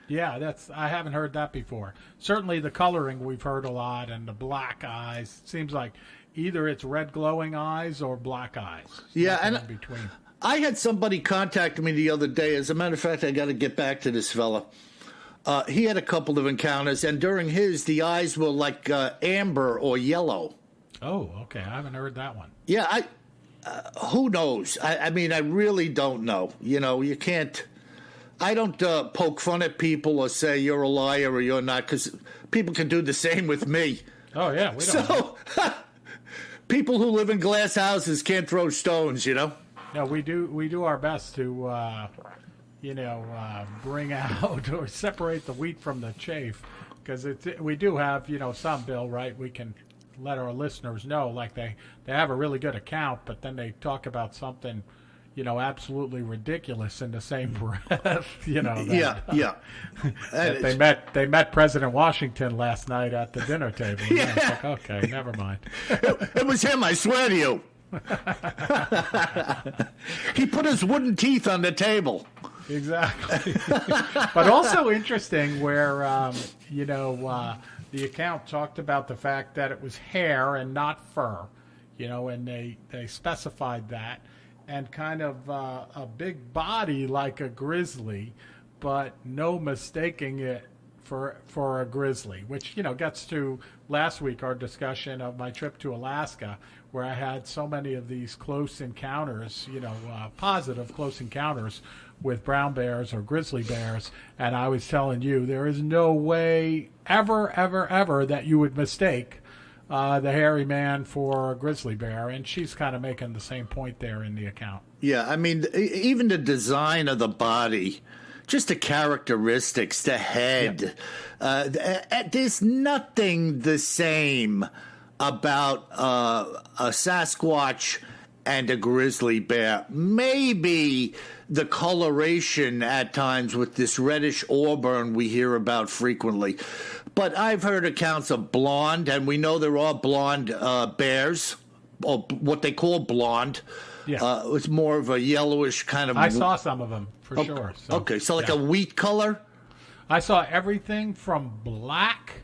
Yeah, I haven't heard that before. Certainly the coloring we've heard a lot, and the black eyes. Seems like either it's red glowing eyes or black eyes. Yeah, Nothing and in between. I had somebody contact me the other day. As a matter of fact, I got to get back to this fella. He had a couple of encounters, and during his, the eyes were like amber or yellow. Oh, okay. I haven't heard that one. Yeah, who knows? I mean, I really don't know. You know, you can't. I don't poke fun at people or say you're a liar or you're not, because people can do the same with me. Oh, yeah. We don't So, people who live in glass houses can't throw stones, you know? No, we do our best to, bring out or separate the wheat from the chaff, because we do have, some, Bill, right? We can let our listeners know, like they have a really good account, but then they talk about something, absolutely ridiculous in the same breath, Yeah. that they met President Washington last night at the dinner table. Yeah. It's like, okay, never mind. It was him, I swear to you. He put his wooden teeth on the table. Exactly. But also interesting where, the account talked about the fact that it was hair and not fur, and they specified that, and kind of a big body like a grizzly, but no mistaking it for a grizzly, which, gets to last week our discussion of my trip to Alaska, where I had so many of these close encounters, positive close encounters with brown bears or grizzly bears. And I was telling you, there is no way ever that you would mistake the hairy man for a grizzly bear. And she's kind of making the same point there in the account. Yeah, I mean, even the design of the body, just the characteristics, the head. Yeah. There's nothing the same about a Sasquatch and a grizzly bear. Maybe the coloration at times with this reddish auburn we hear about frequently. But I've heard accounts of blonde, and we know there are blonde bears, or what they call blonde. Yeah. It's more of a yellowish kind of... I saw some of them, for sure. So, okay, so like a wheat color? I saw everything from black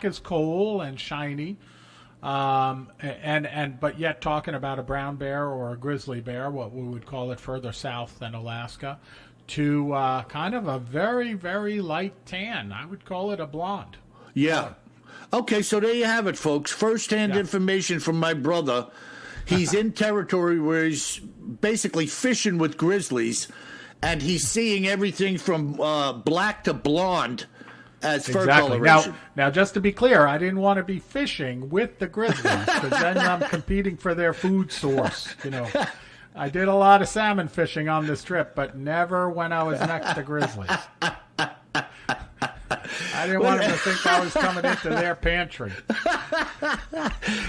as coal and shiny, but yet talking about a brown bear or a grizzly bear, what we would call it further south than Alaska, to kind of a very, very light tan. I would call it a blonde. Yeah. Okay, so there you have it, folks. First-hand information from my brother. He's in territory where he's basically fishing with grizzlies, and he's seeing everything from black to blonde as fur coloration. Now, just to be clear, I didn't want to be fishing with the grizzlies, because then I'm competing for their food source. I did a lot of salmon fishing on this trip, but never when I was next to grizzlies. I didn't want them to think I was coming into their pantry.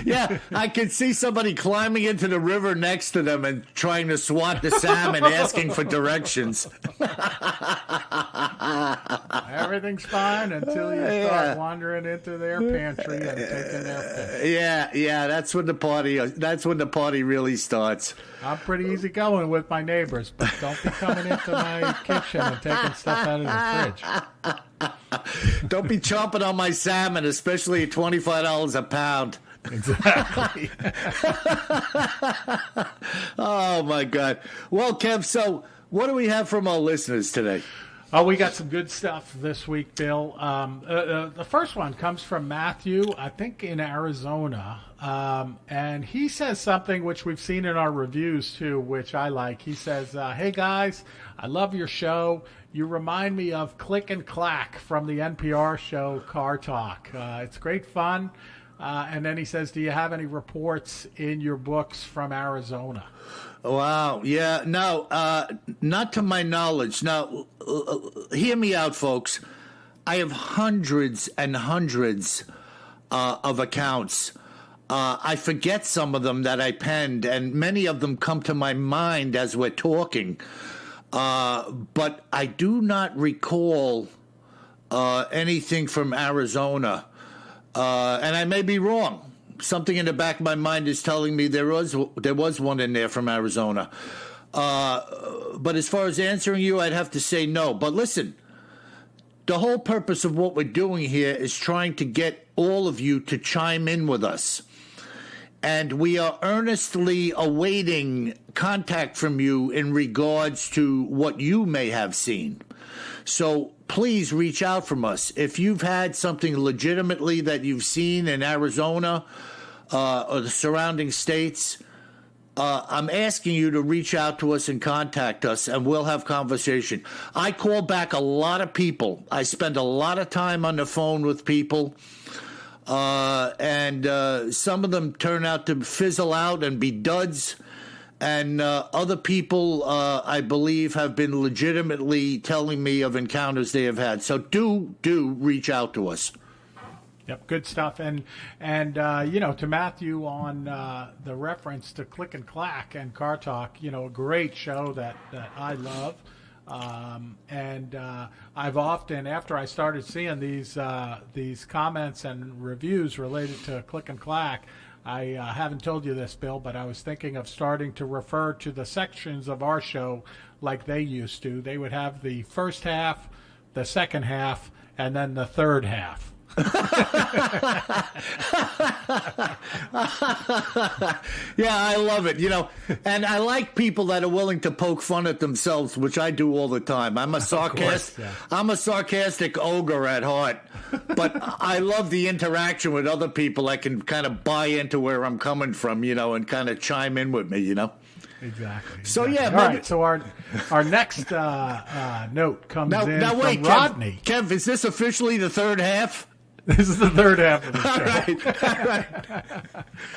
Yeah, I could see somebody climbing into the river next to them and trying to swat the salmon, asking for directions. Everything's fine until you start wandering into their pantry and taking their fish. Yeah, that's when the party really starts. I'm pretty easygoing with my neighbors, but don't be coming into my kitchen and taking stuff out of the fridge. Don't be chomping on my salmon, especially at $25 a pound. Exactly. Oh, my God. Well, Kev, so what do we have from our listeners today? Oh, we got some good stuff this week, Bill. The first one comes from Matthew, I think in Arizona. And he says something which we've seen in our reviews too, which I like. He says, hey guys, I love your show. You remind me of Click and Clack from the NPR show Car Talk. It's great fun. And then he says, do you have any reports in your books from Arizona? Wow. Yeah. No, not to my knowledge. Now, hear me out, folks. I have hundreds and hundreds of accounts. I forget some of them that I penned, and many of them come to my mind as we're talking. But I do not recall anything from Arizona. And I may be wrong. Something in the back of my mind is telling me there was one in there from Arizona. But as far as answering you, I'd have to say no. But listen, the whole purpose of what we're doing here is trying to get all of you to chime in with us. And we are earnestly awaiting contact from you in regards to what you may have seen. So please reach out from us. If you've had something legitimately that you've seen in Arizona or the surrounding states, I'm asking you to reach out to us and contact us, and we'll have conversation. I call back a lot of people. I spend a lot of time on the phone with people, and some of them turn out to fizzle out and be duds. And other people, I believe, have been legitimately telling me of encounters they have had. So do reach out to us. Yep, good stuff. And to Matthew on the reference to Click and Clack and Car Talk, a great show that I love. I've often, after I started seeing these comments and reviews related to Click and Clack, I haven't told you this, Bill, but I was thinking of starting to refer to the sections of our show like they used to. They would have the first half, the second half, and then the third half. Yeah, I love it. And I like people that are willing to poke fun at themselves, which I do all the time. I'm a sarcastic ogre at heart, but I love the interaction with other people. I can kind of buy into where I'm coming from, and kind of chime in with me, Exactly. So yeah, all right. So our next note comes in from Rodney. Kev, is this officially the third half? This is the third half of the show.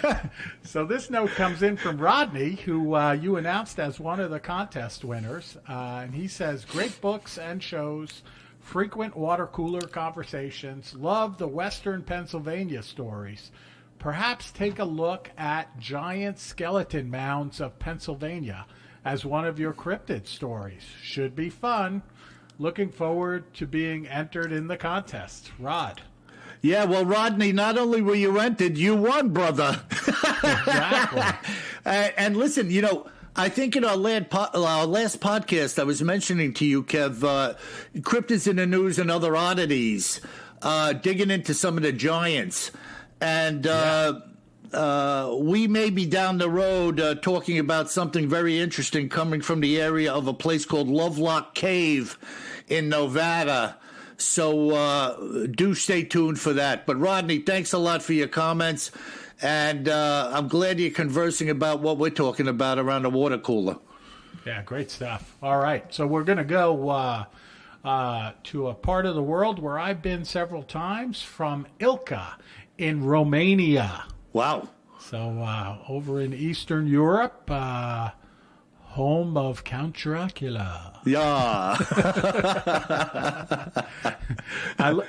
All right. So this note comes in from Rodney, who you announced as one of the contest winners. And he says, great books and shows, frequent water cooler conversations, love the Western Pennsylvania stories. Perhaps take a look at giant skeleton mounds of Pennsylvania as one of your cryptid stories. Should be fun. Looking forward to being entered in the contest. Rod. Yeah, well, Rodney, not only were you entered, you won, brother. Exactly. And listen, I think in our last podcast, I was mentioning to you, Kev, cryptids in the news and other oddities, digging into some of the giants. And we may be down the road talking about something very interesting coming from the area of a place called Lovelock Cave in Nevada. So do stay tuned for that. But Rodney, thanks a lot for your comments. And I'm glad you're conversing about what we're talking about around the water cooler. Yeah, great stuff. All right. So we're going to go to a part of the world where I've been several times, from Ilka in Romania. Wow. So over in Eastern Europe, home of Count Dracula. Yeah.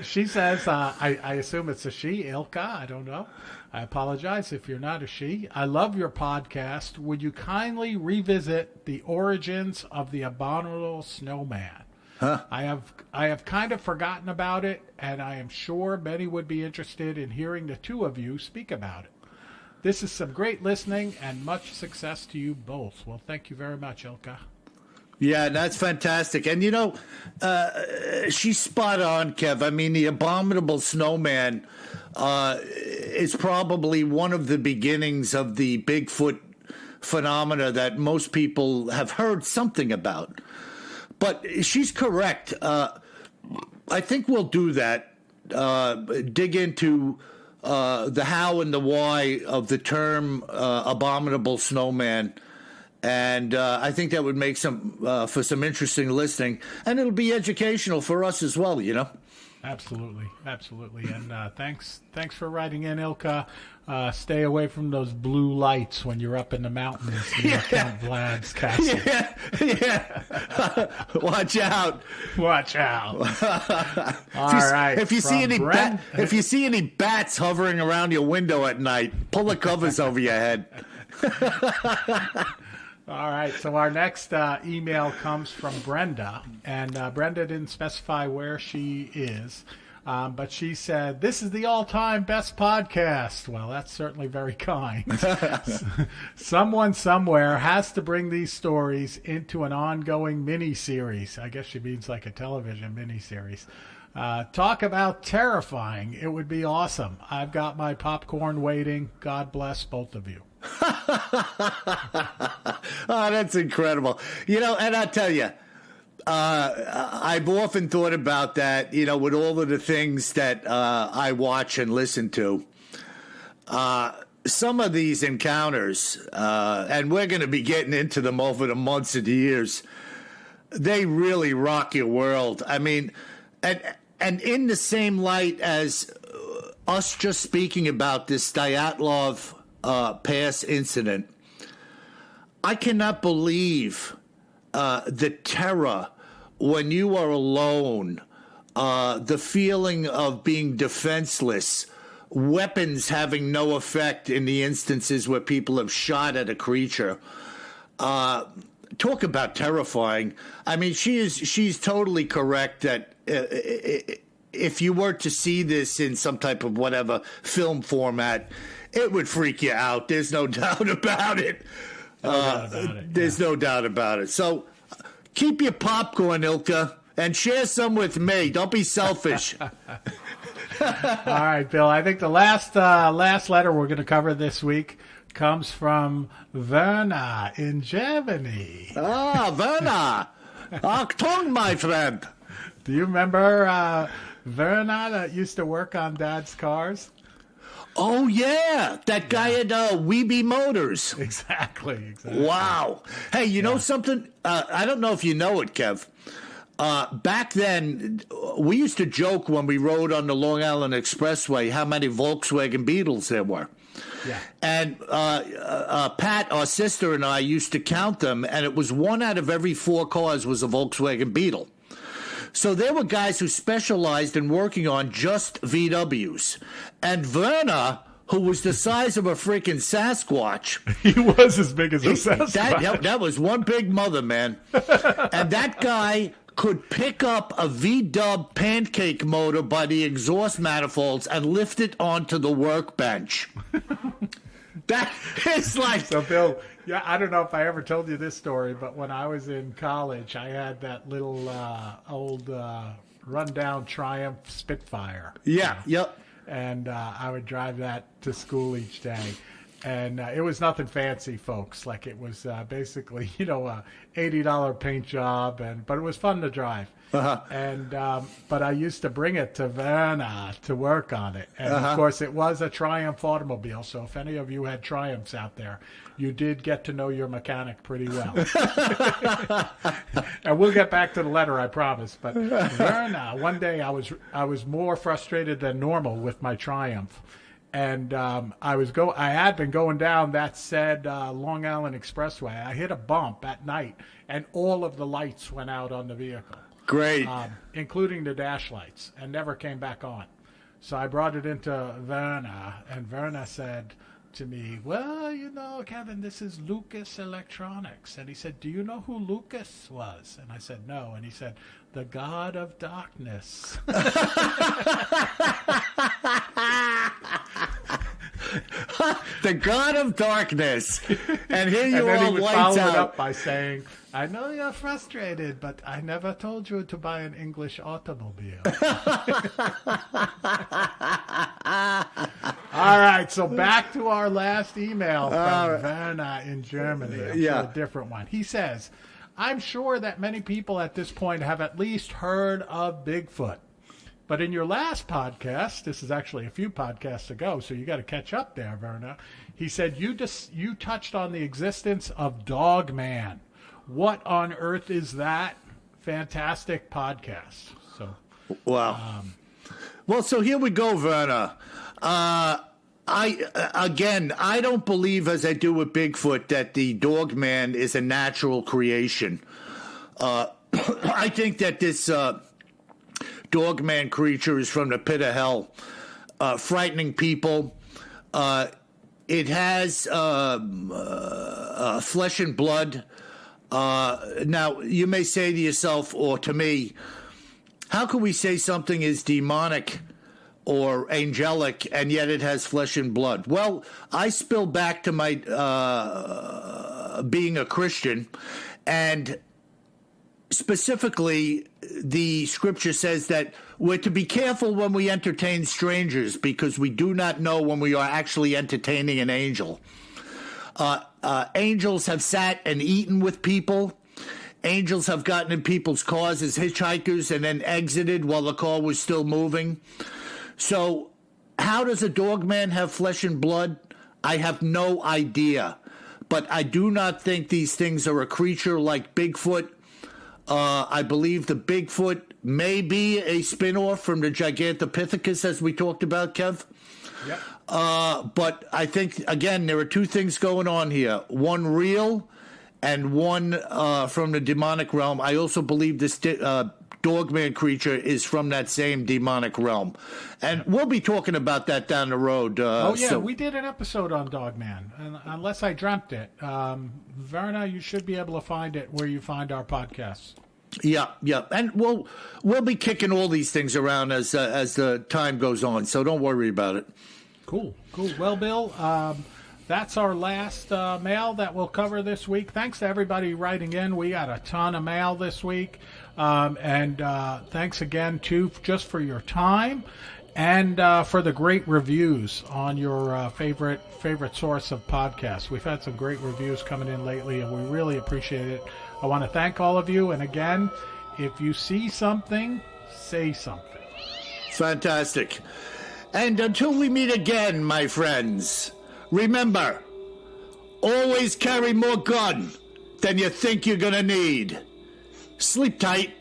She says, I assume it's a she, Ilka. I don't know. I apologize if you're not a she. I love your podcast. Would you kindly revisit the origins of the abominable snowman? Huh? I have kind of forgotten about it, and I am sure many would be interested in hearing the two of you speak about it. This is some great listening, and much success to you both. Well, thank you very much, Ilka. Yeah, that's fantastic. And, she's spot on, Kev. I mean, the abominable snowman is probably one of the beginnings of the Bigfoot phenomena that most people have heard something about. But she's correct. I think we'll do that. Dig into the how and the why of the term abominable snowman. And I think that would make for some interesting listening. And it'll be educational for us as well, you know? Absolutely. And thanks for writing in, Ilka. Stay away from those blue lights when you're up in the mountains near Count Vlad's castle. Yeah. Watch out. All right. If you see any bats hovering around your window at night, pull the covers over your head. All right, so our next email comes from Brenda, and Brenda didn't specify where she is, but she said, "This is the all-time best podcast." Well, that's certainly very kind. Someone somewhere has to bring these stories into an ongoing mini-series. I guess she means like a television mini-series. Talk about terrifying. It would be awesome. I've got my popcorn waiting. God bless both of you. Oh, that's incredible. You know, and I'll tell you, I've often thought about that, you know, with all of the things that I watch and listen to. Some of these encounters, and we're going to be getting into them over the months and years, they really rock your world. I mean, and in the same light as us just speaking about this Dyatlov Pass incident, I cannot believe the terror when you are alone, the feeling of being defenseless, weapons having no effect in the instances where people have shot at a creature. Talk about terrifying. I mean, she's totally correct that if you were to see this in some type of whatever film format, it would freak you out. There's no doubt about it. There's no doubt about it. So keep your popcorn, Ilka, and share some with me. Don't be selfish. All right, Bill. I think the last letter we're going to cover this week comes from Werner in Germany. Ah, Werner. Achtung, my friend. Do you remember Werner that used to work on Dad's cars? Oh, yeah. That guy at Weeby Motors. Exactly. Wow. Hey, you know something? I don't know if you know it, Kev. Back then, we used to joke when we rode on the Long Island Expressway how many Volkswagen Beetles there were. Yeah. And Pat, our sister, and I used to count them, and it was 1 out of every 4 cars was a Volkswagen Beetle. So there were guys who specialized in working on just VWs. And Werner, who was the size of a freaking Sasquatch. He was as big as a Sasquatch. That was one big mother, man. And that guy could pick up a V-dub pancake motor by the exhaust manifolds and lift it onto the workbench. That is like... So, Bill, yeah, I don't know if I ever told you this story, but when I was in college, I had that little old rundown Triumph Spitfire. Yeah, yep. And I would drive that to school each day. And it was nothing fancy, folks. Like, it was basically, you know, a $80 paint job, but it was fun to drive. Uh-huh. And but I used to bring it to Werner to work on it. And, of course, it was a Triumph automobile. So if any of you had Triumphs out there, you did get to know your mechanic pretty well. And we'll get back to the letter, I promise. But Werner, one day I was more frustrated than normal with my Triumph. And I had been going down that said Long Island Expressway. I hit a bump at night, and all of the lights went out on the vehicle. Great. Including the dash lights, and never came back on. So I brought it into Werner, and Werner said to me, "Well, you know, Kevin, this is Lucas Electronics." And he said, "Do you know who Lucas was?" And I said, "No." And he said, "The God of Darkness." The God of Darkness. And here you and then are, he would lights follow out. it up by saying, "I know you're frustrated, but I never told you to buy an English automobile." All right, so back to our last email from Werner in Germany. A different one. He says, I'm sure that many people at this point have at least heard of Bigfoot. But in your last podcast, this is actually a few podcasts ago, so you got to catch up there, Verna. He said you touched on the existence of Dogman. What on earth is that? Fantastic podcast. So, wow. Well, so here we go, Verna. I don't believe, as I do with Bigfoot, that the Dogman is a natural creation. I think that this Dogman creature is from the pit of hell, frightening people. It has flesh and blood. Now, you may say to yourself or to me, how can we say something is demonic or angelic and yet it has flesh and blood? Well, I spill back to my being a Christian, and specifically, the scripture says that we're to be careful when we entertain strangers because we do not know when we are actually entertaining an angel. Angels have sat and eaten with people. Angels have gotten in people's cars as hitchhikers and then exited while the car was still moving. So how does a Dogman have flesh and blood? I have no idea. But I do not think these things are a creature like Bigfoot. I believe the Bigfoot may be a spin-off from the Gigantopithecus, as we talked about, Kev. Yep. But I think, again, there are two things going on here. One real and one from the demonic realm. I also believe this Dogman creature is from that same demonic realm. And we'll be talking about that down the road. We did an episode on Dogman, and unless I dreamt it. Verna, you should be able to find it where you find our podcasts. Yeah. And we'll be kicking all these things around as the time goes on, so don't worry about it. Cool. Well, Bill, that's our last mail that we'll cover this week. Thanks to everybody writing in. We got a ton of mail this week. And thanks again, too, just for your time and for the great reviews on your favorite source of podcasts. We've had some great reviews coming in lately, and we really appreciate it. I want to thank all of you. And again, if you see something, say something. Fantastic. And until we meet again, my friends, remember, always carry more gun than you think you're going to need. Sleep tight.